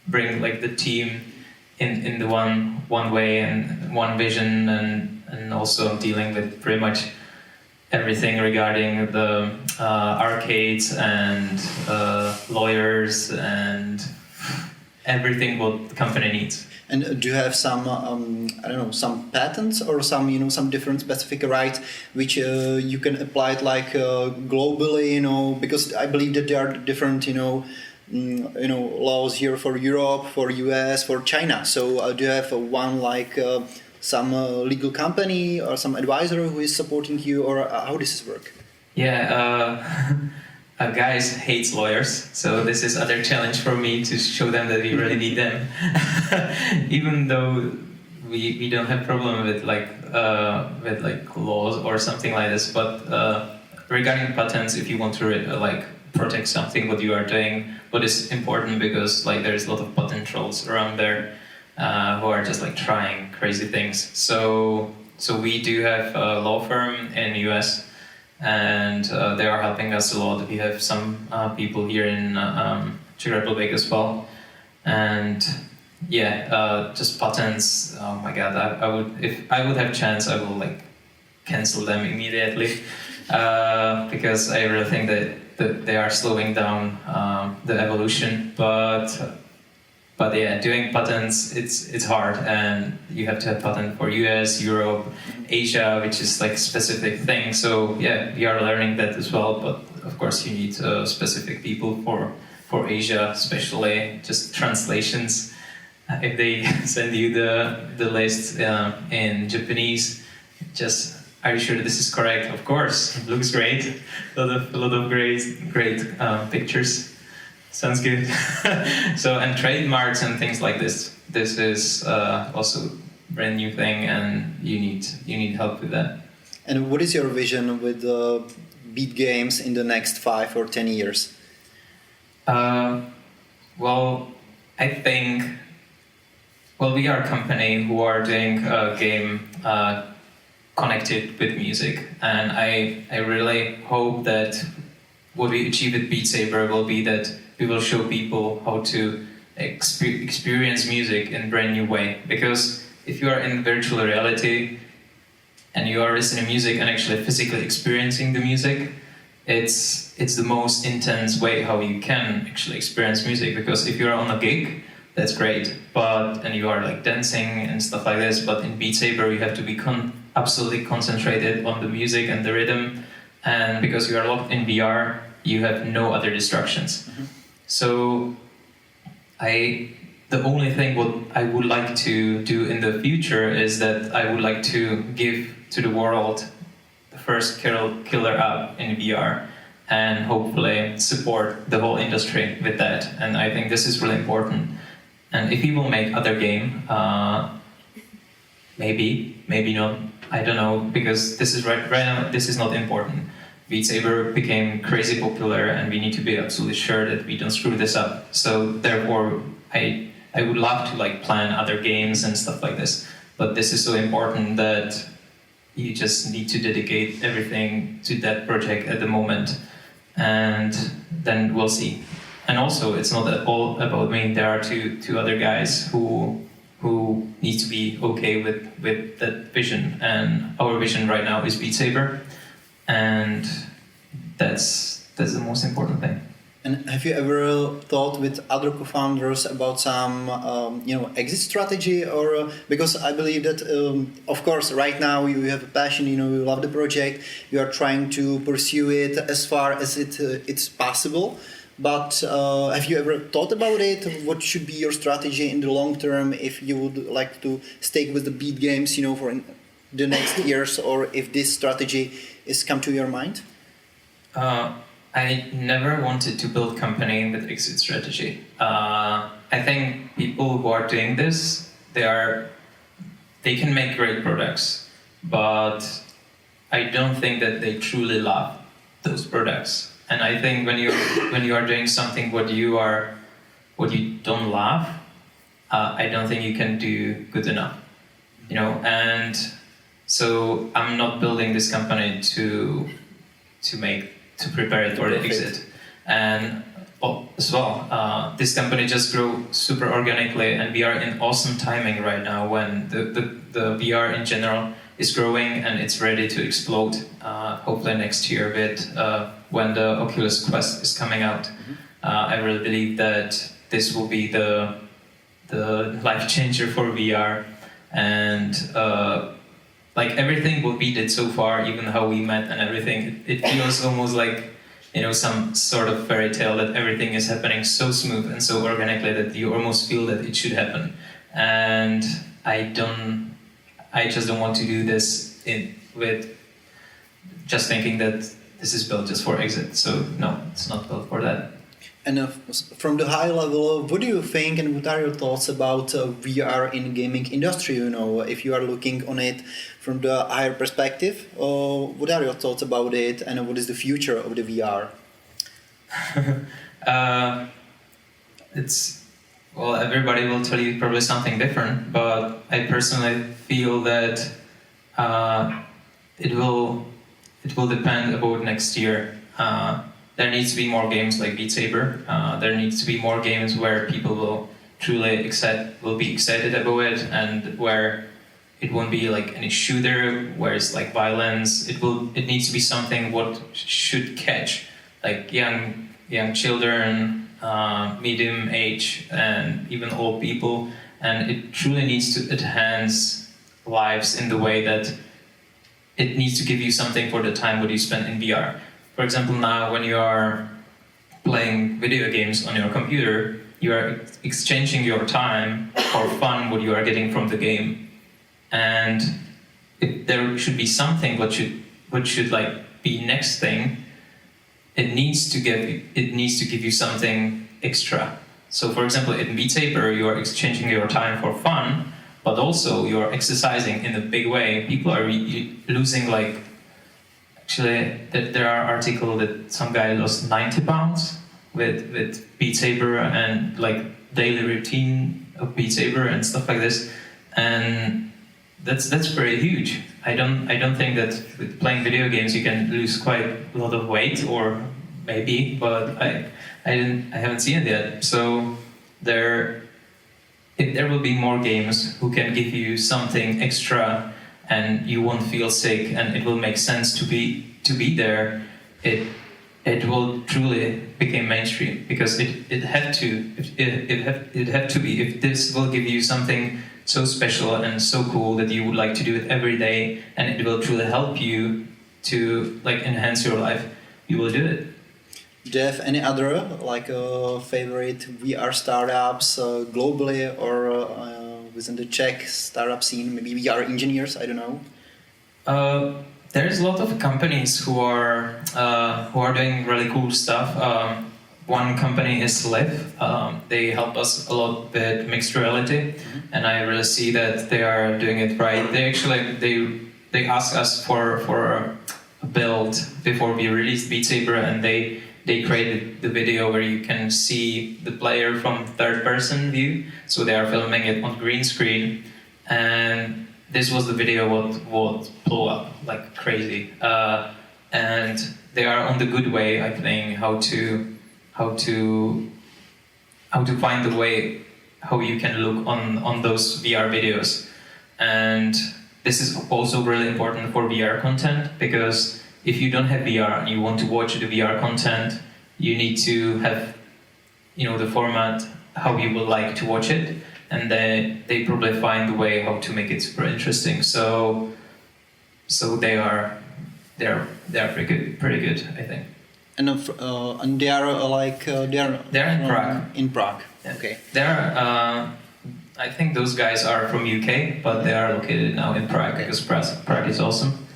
bring like the team in the one way and one vision, and also dealing with pretty much everything regarding the arcades and lawyers and everything what the company needs. And do you have some, some patents or some, some different specific rights which you can apply it like globally, because I believe that there are different, laws here for Europe, for US, for China. So do you have one like some legal company or some advisor who is supporting you, or how does this work? Yeah, guys hates lawyers, so this is other challenge for me to show them that we really need them. Even though we don't have problem with laws or something like this, but regarding patents, if you want to protect something what you are doing, what is important, because there's a lot of patent trolls around there who are just trying crazy things. So we do have a law firm in the US, and they are helping us a lot. We have some people here in Czech Republic as well, and just patents. Oh my God! If I would have chance, I will cancel them immediately because I really think that they are slowing down the evolution. But yeah, doing patents, it's hard, and you have to have patent for US, Europe, Asia, which is specific thing. So yeah, we are learning that as well. But of course, you need specific people for Asia, especially just translations. If they send you the list in Japanese, just are you sure this is correct? Of course, it looks great. A lot of great pictures. Sounds good. So, and trademarks and things like this. This is also brand new thing, and you need help with that. And what is your vision with beat games in the next 5 or 10 years? Well, I think. Well, we are a company who are doing a game connected with music, and I really hope that what we achieve with Beat Saber will be that we will show people how to experience music in a brand new way. Because if you are in virtual reality and you are listening to music and actually physically experiencing the music, it's the most intense way how you can actually experience music. Because if you're on a gig, that's great, and you are dancing and stuff like this, but in Beat Saber you have to be absolutely concentrated on the music and the rhythm, and because you are locked in VR, you have no other distractions. Mm-hmm. So the only thing what I would like to do in the future is that I would like to give to the world the first killer app in VR, and hopefully support the whole industry with that. And I think this is really important. And if people make other game, maybe not, I don't know, because this is right now, this is not important. Beat Saber became crazy popular, and we need to be absolutely sure that we don't screw this up. So therefore, I would love to plan other games and stuff like this, but this is so important that you just need to dedicate everything to that project at the moment, and then we'll see. And also, it's not all about me. There are two other guys who need to be okay with that vision, and our vision right now is Beat Saber. And that's the most important thing. And have you ever thought with other co-founders about some exit strategy, or because I believe that of course right now you have a passion, you love the project, you are trying to pursue it as far as it's possible. But have you ever thought about it? What should be your strategy in the long term if you would like to stick with the beat games, for the next years, or if this strategy is come to your mind? I never wanted to build company with exit strategy. I think people who are doing this, they can make great products, but I don't think that they truly love those products. And I think when you are doing something what you don't love, I don't think you can do good enough. And so I'm not building this company to prepare it for the exit. And as well, this company just grew super organically, and we are in awesome timing right now when the VR in general is growing and it's ready to explode. Hopefully next year, when the Oculus Quest is coming out. Mm-hmm. I really believe that this will be the life changer for VR, and everything what we did so far, even how we met and everything, it feels almost like some sort of fairy tale that everything is happening so smooth and so organically that you almost feel that it should happen. And I just don't want to do this with just thinking that this is built just for exit. So no, it's not built for that. And from the high level, what do you think and what are your thoughts about VR in gaming industry? If you are looking on it from the higher perspective, what are your thoughts about it and what is the future of the VR? Everybody will tell you probably something different, but I personally feel that it will depend about next year. There needs to be more games like Beat Saber. There needs to be more games where people will truly be excited about it, and where it won't be like any shooter, where it's like violence. It needs to be something what should catch like young children, medium age, and even old people. And it truly needs to enhance lives in the way that it needs to give you something for the time what you spend in VR. For example, now when you are playing video games on your computer, you are exchanging your time for fun what you are getting from the game. And there should be something what should like be next thing. It needs to give you something extra. So for example, in Beat Saber, you are exchanging your time for fun, but also you are exercising in a big way. People are losing like. Actually, there are articles that some guy lost 90 pounds with Beat Saber and like daily routine of Beat Saber and stuff like this, and that's very huge. I don't think that with playing video games you can lose quite a lot of weight, or maybe, but I haven't seen it yet. So if there will be more games who can give you something extra, and you won't feel sick, and it will make sense to be there, it will truly become mainstream, because it had to be. If this will give you something so special and so cool that you would like to do it every day, and it will truly help you to like enhance your life, you will do it. Do you have any other favorite VR startups globally or within the Czech startup scene? Maybe VR engineers, I don't know. There's a lot of companies who are doing really cool stuff. One company is Live. They help us a lot with mixed reality, and I really see that they are doing it right. They asked us for a build before we released Beat Saber, and they created the video where you can see the player from third-person view. So they are filming it on green screen, and this was the video what blew up like crazy. And they are on the good way, I think, how to find the way how you can look on those VR videos. And this is also really important for VR content, because if you don't have VR and you want to watch the VR content, you need to have, the format how you would like to watch it, and they probably find a way how to make it super interesting. So they are pretty good, I think. And they are they're in Prague. In Prague. Yeah. Okay. I think those guys are from UK, but they are located now in Prague, because Prague is awesome.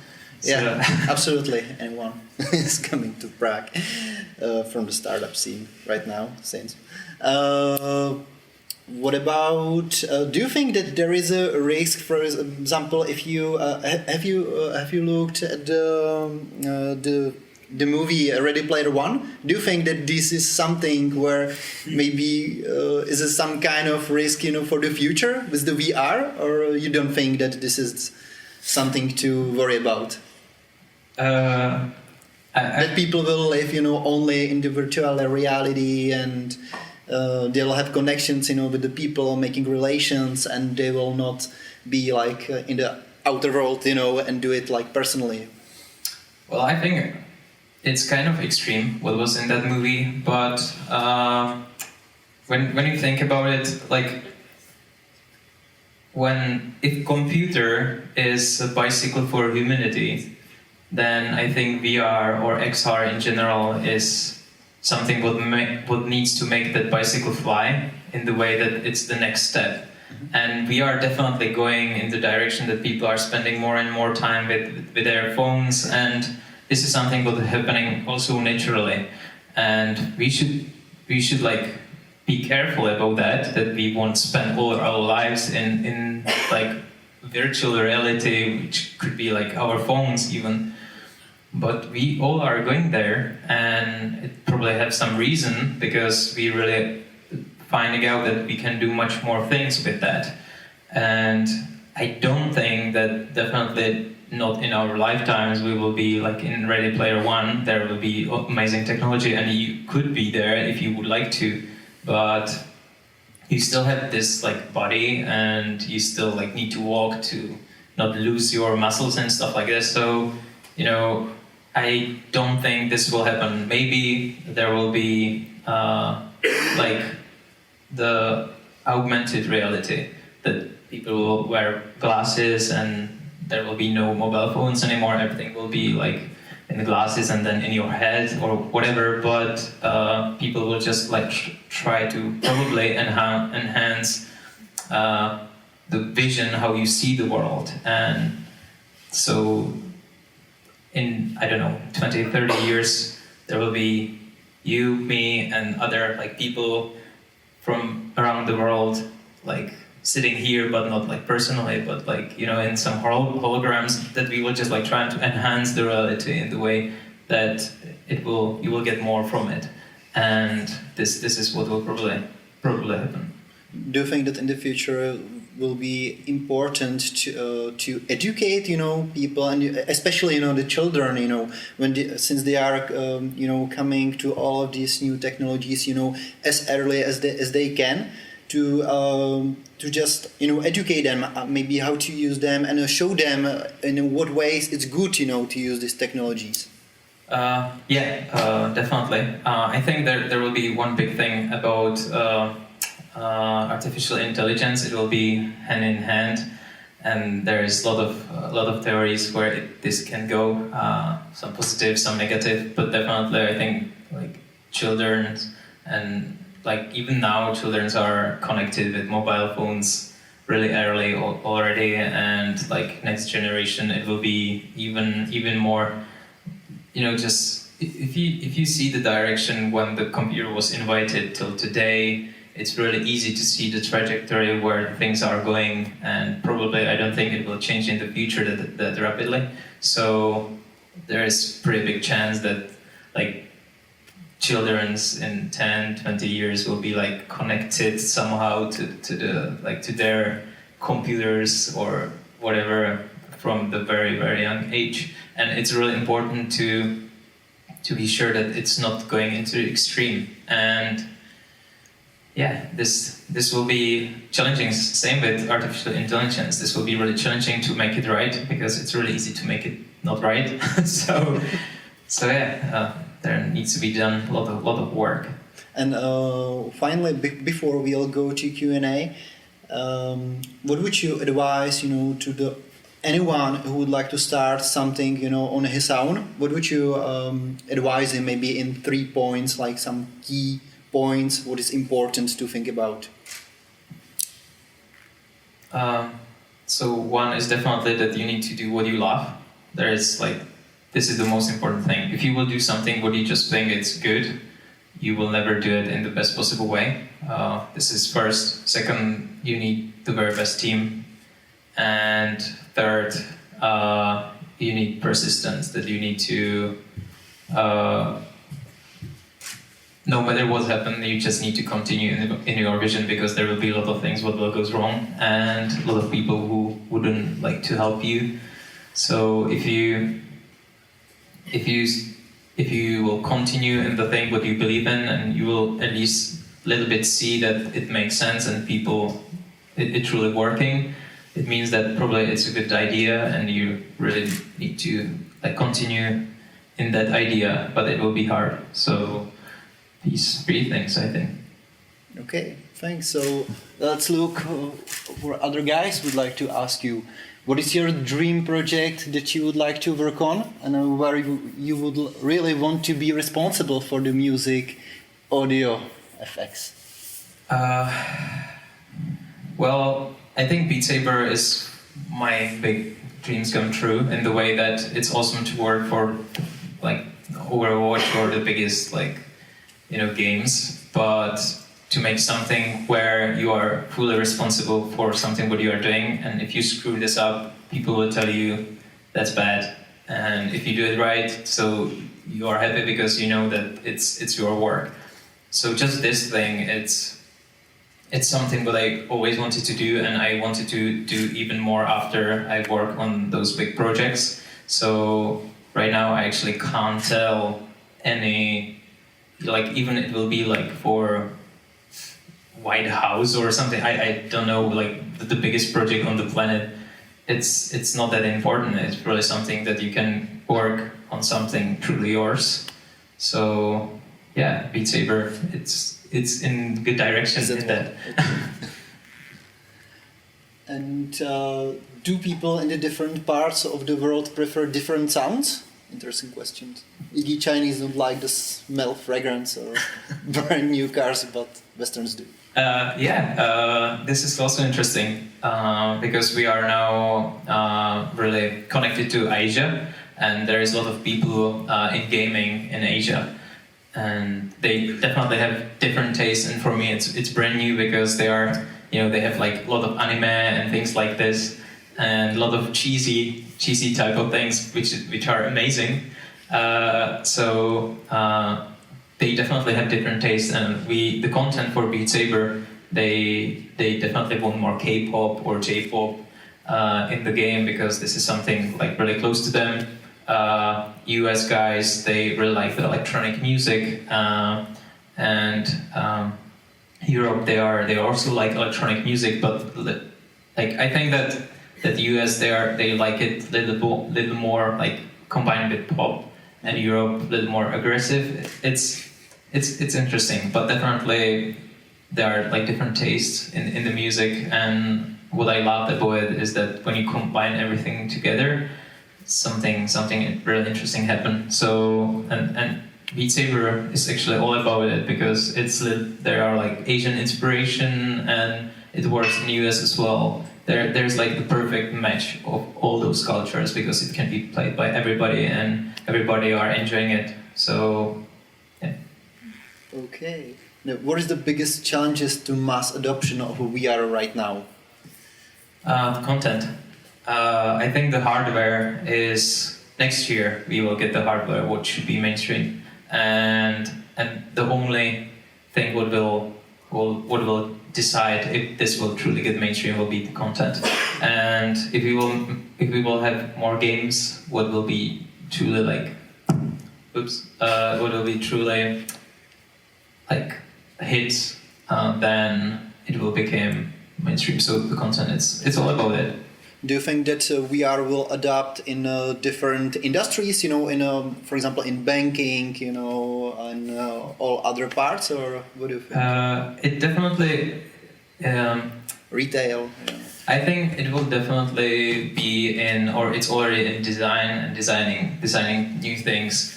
Yeah, absolutely. Anyone is coming to Prague from the startup scene right now. Since. What about? Do you think that there is a risk? For example, if you have you looked at the movie Ready Player One? Do you think that this is something where maybe is it some kind of risk, for the future with the VR, or you don't think that this is something to worry about? That people will live, only in the virtual reality, and they'll have connections, with the people, making relations, and they will not be like in the outer world, and do it like personally. Well, I think it's kind of extreme what was in that movie, but when you think about it, like if computer is a bicycle for humanity, then I think VR or XR in general is something what needs to make that bicycle fly in the way that it's the next step. And we are definitely going in the direction that people are spending more and more time with their phones, and this is something that is happening also naturally. And we should like be careful about that we won't spend all our lives in like virtual reality, which could be like our phones even. But we all are going there, and it probably has some reason, because we really finding out that we can do much more things with that. And I don't think that, definitely not in our lifetimes, we will be like in Ready Player One. There will be amazing technology, and you could be there if you would like to, but you still have this like body, and you still like need to walk to not lose your muscles and stuff like this. So, you know, I don't think this will happen. Maybe there will be like the augmented reality, that people will wear glasses and there will be no mobile phones anymore. Everything will be like in the glasses and then in your head or whatever. But people will just like try to probably enhance the vision, how you see the world. And so in, I don't know, 20, 30 years, there will be you, me, and other like people from around the world, like sitting here, but not like personally, but like, you know, in some holograms, that we will just like try to enhance the reality in the way that you will get more from it. And this is what will probably happen. Do you think that in the future will be important to educate, you know, people, and especially, you know, the children, you know, since they are, you know, coming to all of these new technologies, you know, as early as they can, to just, you know, educate them, maybe how to use them, and show them in what ways it's good, you know, to use these technologies. Definitely. I think there will be one big thing about artificial intelligence. It will be hand in hand, and there is a lot of theories where this can go. Some positive, some negative, but definitely I think like children, and like even now children are connected with mobile phones really early already, and like next generation it will be even more. You know, just if you see the direction when the computer was invented till today, it's really easy to see the trajectory where things are going, and probably I don't think it will change in the future that rapidly. So there is pretty big chance that like children's in 10, 20 years will be like connected somehow to their computers or whatever from the very, very young age. And it's really important to be sure that it's not going into the extreme. And yeah, this will be challenging. Same with artificial intelligence. This will be really challenging to make it right, because it's really easy to make it not right. so yeah, there needs to be done a lot of work. And finally, before we'll go to Q&A, what would you advise, you know, to anyone who would like to start something, you know, on his own? What would you advise him, maybe in 3 points, like some key points, what is important to think about? So one is definitely that you need to do what you love. This is the most important thing. If you will do something what you just think it's good, you will never do it in the best possible way. This is first. Second, you need the very best team. And third, you need persistence, that you need to, no matter what happens, you just need to continue in your vision, because there will be a lot of things what will go wrong, and a lot of people who wouldn't like to help you. So if you will continue in the thing what you believe in, and you will at least a little bit see that it makes sense and it's truly working, it means that probably it's a good idea, and you really need to like continue in that idea, but it will be hard. So these 3 things, I think. Okay, thanks. So let's look for other guys who'd like to ask you What is your dream project that you would like to work on, and where you would really want to be responsible for the music, audio effects? Well, I think Beat Saber is my big dreams come true in the way that it's awesome to work for like Overwatch or the biggest games, but to make something where you are fully responsible for something what you are doing, and if you screw this up, people will tell you that's bad, and if you do it right, so you are happy because you know that it's your work. So just this thing, it's something that I always wanted to do, and I wanted to do even more after I work on those big projects. So right now I actually can't tell any, even it will be for White House or something. I don't know, the biggest project on the planet. It's not that important. It's really something that you can work on something truly yours. So yeah, Beat Saber, it's in good direction in that. And do people in the different parts of the world prefer different sounds? Interesting questions. The Chinese don't like the smell of fragrance or brand new cars, but Westerns do. This is also interesting because we are now really connected to Asia, and there is a lot of people in gaming in Asia, and they definitely have different tastes. And for me, it's brand new because they are, they have a lot of anime and things like this, and a lot of cheesy type of things which are amazing. They definitely have different tastes, and the content for Beat Saber, they definitely want more K-pop or J-pop in the game because this is something really close to them. US guys, they really like the electronic music, and Europe, they also like electronic music, but I think that the US they like it little more combined with pop, and Europe a little more aggressive. It's interesting, but definitely there are different tastes in the music, and what I love about it is that when you combine everything together, something really interesting happens. So and Beat Saber is actually all about it because there are Asian inspiration, and it works in US as well. There's the perfect match of all those cultures because it can be played by everybody and everybody are enjoying it. So, yeah. Okay. Now, what is the biggest challenges to mass adoption of VR right now? Content. I think the hardware is next year. We will get the hardware what should be mainstream, and the only thing what will decide if this will truly get mainstream will be the content. And if we will have more games, what will be truly what will be truly hits, then it will become mainstream. So the content, it's all about it. Do you think that VR will adapt in different industries? For example, in banking, and all other parts, or what do you think? It definitely. Retail. Yeah. I think it will definitely be or it's already in design and designing new things.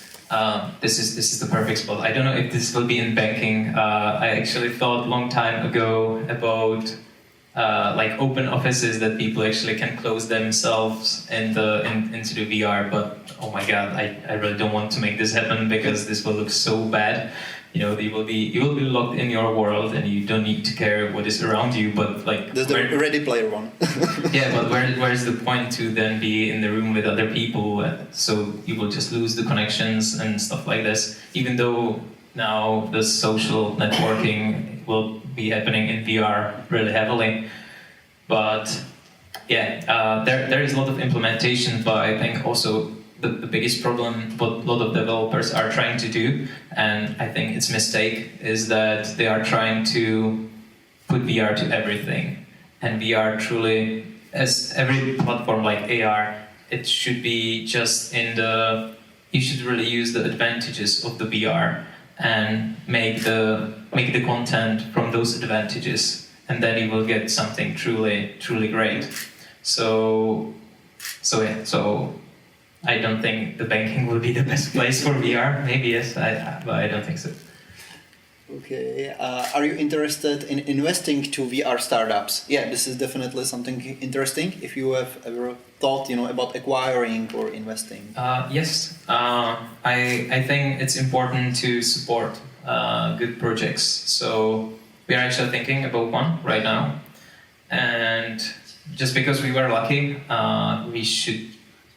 This is the perfect spot. I don't know if this will be in banking. I actually thought a long time ago about open offices that people actually can close themselves into the VR, but oh my god, I really don't want to make this happen because this will look so bad. You will be locked in your world and you don't need to care what is around you. But there's the Ready Player One. Yeah, but where is the point to then be in the room with other people? So you will just lose the connections and stuff like this. Even though now the social networking will be happening in VR really heavily, but yeah, there is a lot of implementation. But I think also the biggest problem what a lot of developers are trying to do, and I think it's a mistake, is that they are trying to put VR to everything. And VR truly, as every platform like AR, it should be just you should really use the advantages of the VR and make the content from those advantages, and then you will get something truly great. So I don't think the banking will be the best place for VR. Maybe yes, but I don't think so. Okay. Are you interested in investing to VR startups? Yeah, this is definitely something interesting. If you have ever thought, about acquiring or investing. Yes, I think it's important to support good projects. So we are actually thinking about one right now, and just because we were lucky, we should,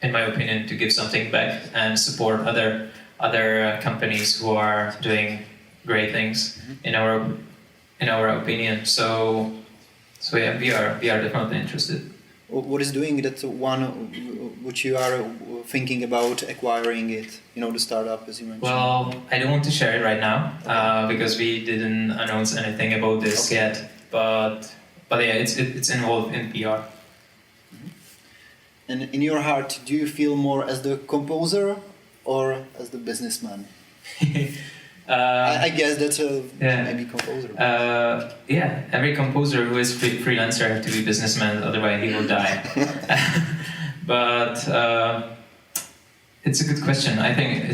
in my opinion, to give something back and support other companies who are doing great things in our opinion. So yeah, we are definitely interested. What is doing that one which you are thinking about acquiring it? The startup, as you mentioned. Well, I don't want to share it right now because we didn't announce anything about this yet. But yeah, it's involved in PR. And in your heart, do you feel more as the composer or as the businessman? I guess that's maybe composer. Yeah, every composer who is freelancer have to be businessman, otherwise he will die. But it's a good question. I think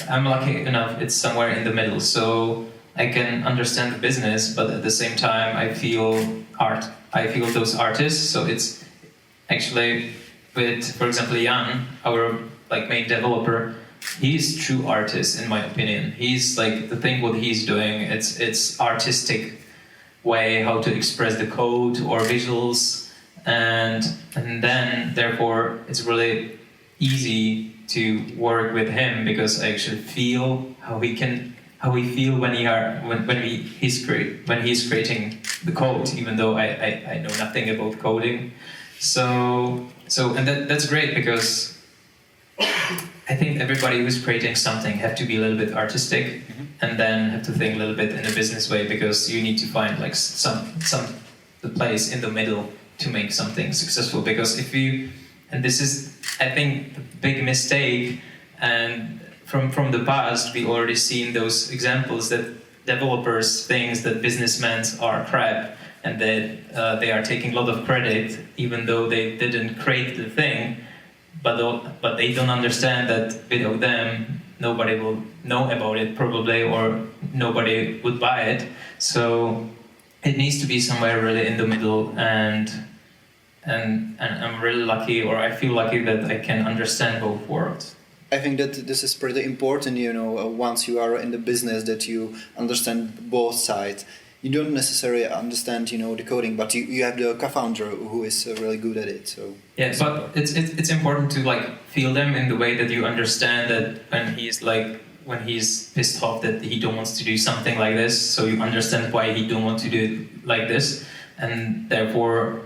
I'm lucky enough it's somewhere in the middle, so I can understand the business, but at the same time I feel art. I feel those artists, so it's actually with, for example, Jan, our main developer. He's true artist in my opinion. He's the thing what he's doing. It's artistic way how to express the code or visuals, and then therefore it's really easy to work with him because I actually feel how he feel when he's creating the code, even though I know nothing about coding. So and that's great because I think everybody who's creating something have to be a little bit artistic, and then have to think a little bit in a business way, because you need to find the place in the middle to make something successful. Because and this is I think the big mistake, and from the past we already seen those examples that developers think that businessmen are crap and that they are taking a lot of credit even though they didn't create the thing. But they don't understand that without them, nobody will know about it probably, or nobody would buy it. So it needs to be somewhere really in the middle, and I'm really lucky, or I feel lucky that I can understand both worlds. I think that this is pretty important, once you are in the business, that you understand both sides. You don't necessarily understand, the coding, but you have the co-founder who is really good at it. So yeah, but it's important to feel them in the way that you understand that when he's pissed off that he don't want to do something like this, so you understand why he don't want to do it like this, and therefore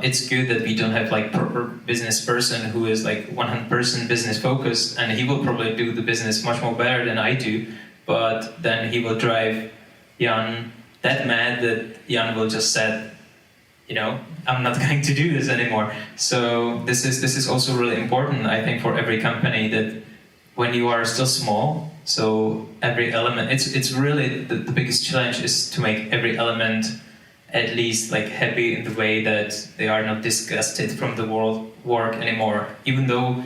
it's good that we don't have proper business person who is 100% business focused, and he will probably do the business much more better than I do, but then he will drive Jan that mad that Jan will just say, I'm not going to do this anymore. So this is also really important, I think, for every company, that when you are still small, so every element, it's really the biggest challenge is to make every element at least happy in the way that they are not disgusted from the work anymore. Even though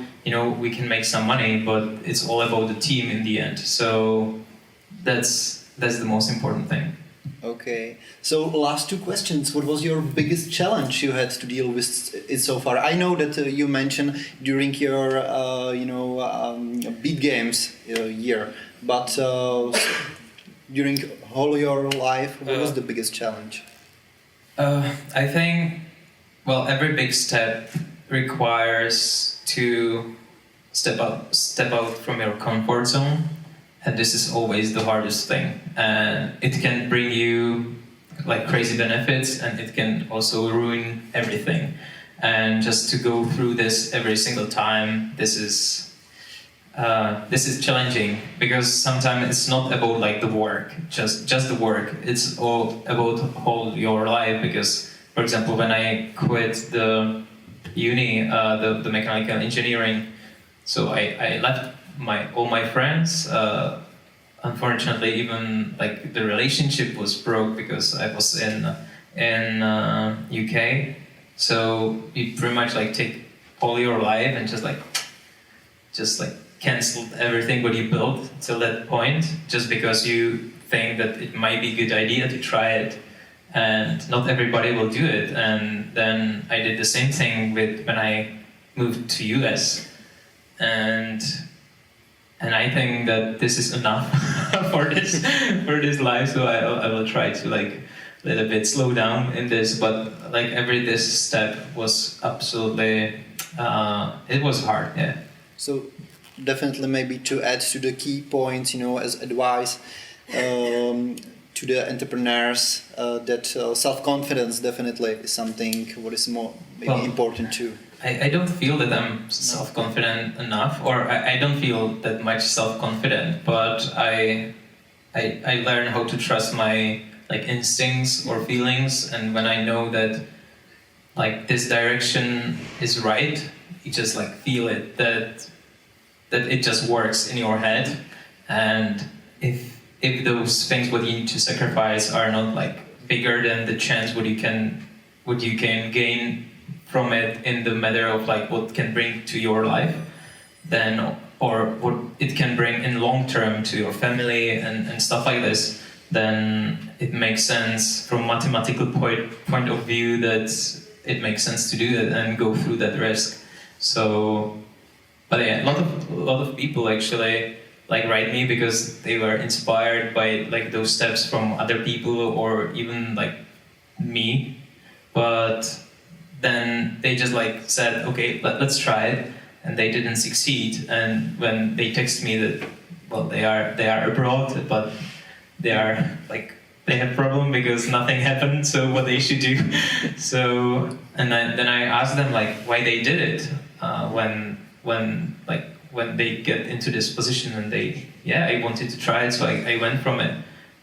we can make some money, but it's all about the team in the end. So that's the most important thing. Okay. So last two questions. What was your biggest challenge you had to deal with it so far? I know that you mentioned during your beat games year, but during whole your life, what was the biggest challenge? I think, every big step requires to step out from your comfort zone. And this is always the hardest thing. And it can bring you crazy benefits, and it can also ruin everything. And just to go through this every single time, this is challenging, because sometimes it's not about the work, just the work. It's all about whole your life. Because, for example, when I quit the uni, the mechanical engineering, so I left all my friends. Unfortunately, even the relationship was broke because I was in UK. So you pretty much like take all your life and just like canceled everything what you built till that point, just because you think that it might be a good idea to try it, and not everybody will do it. And then I did the same thing with when I moved to US, and I think that this is enough for this life. So I will try to like a little bit slow down in this, but like this step was absolutely it was hard. Yeah. So definitely maybe to add to the key points, as advice to the entrepreneurs, that self-confidence definitely is something what is more maybe important too. I don't feel that I'm self-confident enough, or I don't feel that much self-confident, but I learn how to trust my like instincts or feelings, and when I know that like this direction is right, you just like feel it, that it just works in your head. And if those things what you need to sacrifice are not like bigger than the chance what you can gain from it in the matter of like what can bring to your life, then or what it can bring in long term to your family and stuff like this, then it makes sense from mathematical point of view that it makes sense to do it and go through that risk. So, but yeah, a lot of people actually like write me because they were inspired by like those steps from other people or even like me, but then they just like said, okay, let's try it, and they didn't succeed. And when they text me that, well, they are abroad, but they are like they have problem because nothing happened. So what they should do? So and then I asked them like why they did it when they get into this position, and I wanted to try it, so I went from it.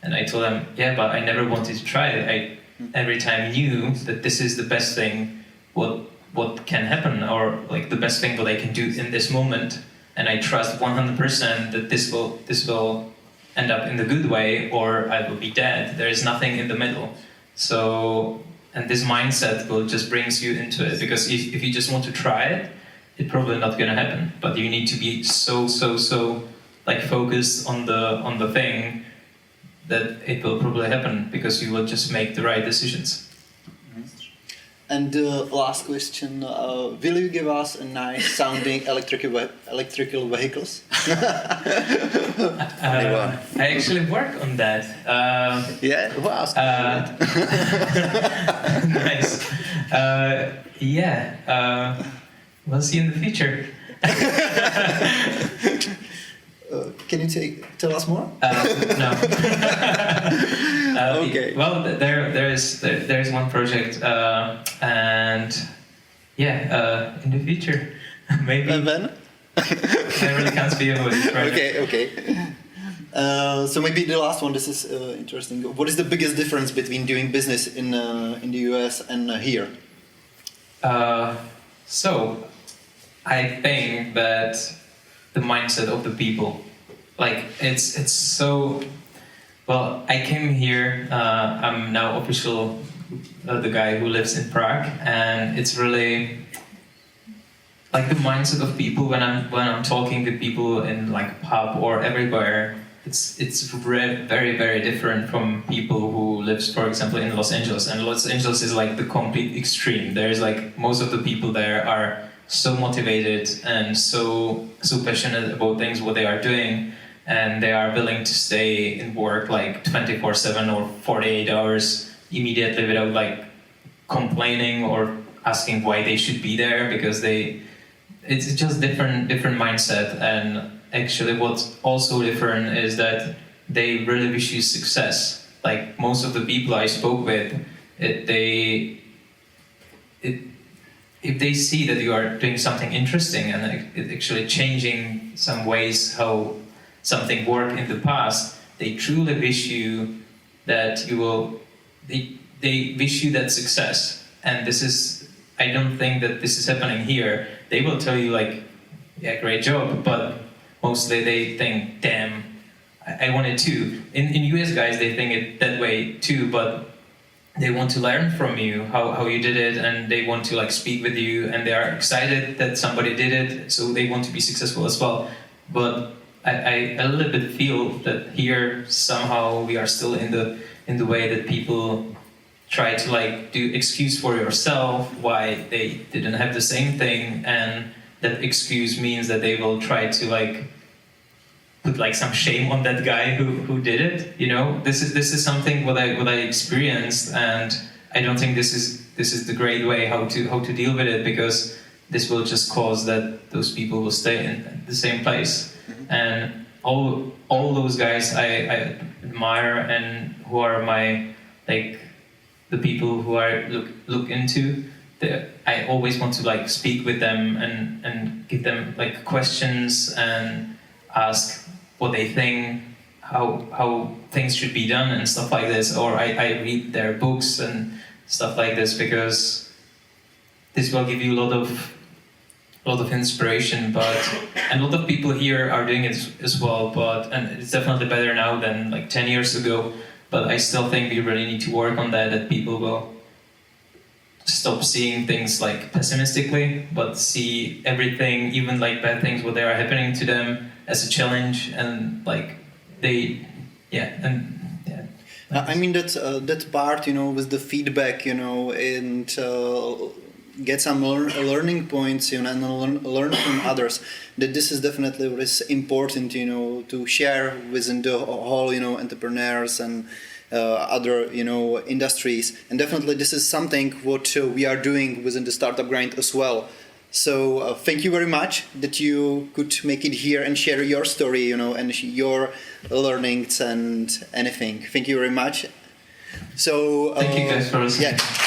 And I told them, but I never wanted to try it. I every time knew that this is the best thing what can happen, or like the best thing what I can do in this moment, and I trust 100% that this will end up in the good way, or I will be dead. There is nothing in the middle. So, and this mindset will just brings you into it, because if you just want to try it, it's probably not going to happen. But you need to be so like focused on the thing that it will probably happen, because you will just make the right decisions. And last question, will you give us a nice sounding electrical vehicles? I actually work on that. Who asked? Nice. We'll see in the future. Can you tell us more? No. Okay. Well, there is one project, and in the future, maybe. And then? I really can't speak about it right now. Okay. So maybe the last one. This is interesting. What is the biggest difference between doing business in the US and here? So, I think that the mindset of the people, like it's so. Well, I came here. I'm now official, the guy who lives in Prague, and it's really like the mindset of people when I'm talking to people in like a pub or everywhere. It's very very different from people who lives, for example, in Los Angeles. And Los Angeles is like the complete extreme. There's like most of the people there are so motivated and so passionate about things what they are doing, and they are willing to stay in work like 24/7 or 48 hours immediately without like complaining or asking why they should be there, because it's just different mindset. And actually what's also different is that they really wish you success. Like most of the people I spoke with, if they see that you are doing something interesting and it actually changing some ways how something worked in the past, they truly wish you that you will. They wish you that success. And this is, I don't think that this is happening here. They will tell you like, great job, but mostly they think, damn, I want it too. In US guys, they think it that way too, but they want to learn from you how you did it, and they want to like speak with you, and they are excited that somebody did it, so they want to be successful as well. But I a little bit feel that here somehow we are still in the way that people try to like do excuse for yourself why they didn't have the same thing, and that excuse means that they will try to like put like some shame on that guy who did it. You know, this is something what I experienced, and I don't think this is the great way how to deal with it, because this will just cause that those people will stay in the same place. And all those guys I admire, and who are my like the people who I look into. I always want to like speak with them and give them like questions and ask what they think, how things should be done and stuff like this. Or I read their books and stuff like this, because this will give you a lot of inspiration. And a lot of people here are doing it as well, and it's definitely better now than like 10 years ago. But I still think we really need to work on that people will stop seeing things like pessimistically, but see everything, even like bad things, what they are happening to them, as a challenge, and like I mean that part, you know, with the feedback, you know, and get some learning points, you know, and learn from others. That this is definitely what is important, you know, to share within the whole, you know, entrepreneurs and other, you know, industries. And definitely this is something what we are doing within the Startup Grind as well. So thank you very much that you could make it here and share your story, you know, and your learnings and anything. Thank you very much. So thank you guys for listening. Yeah.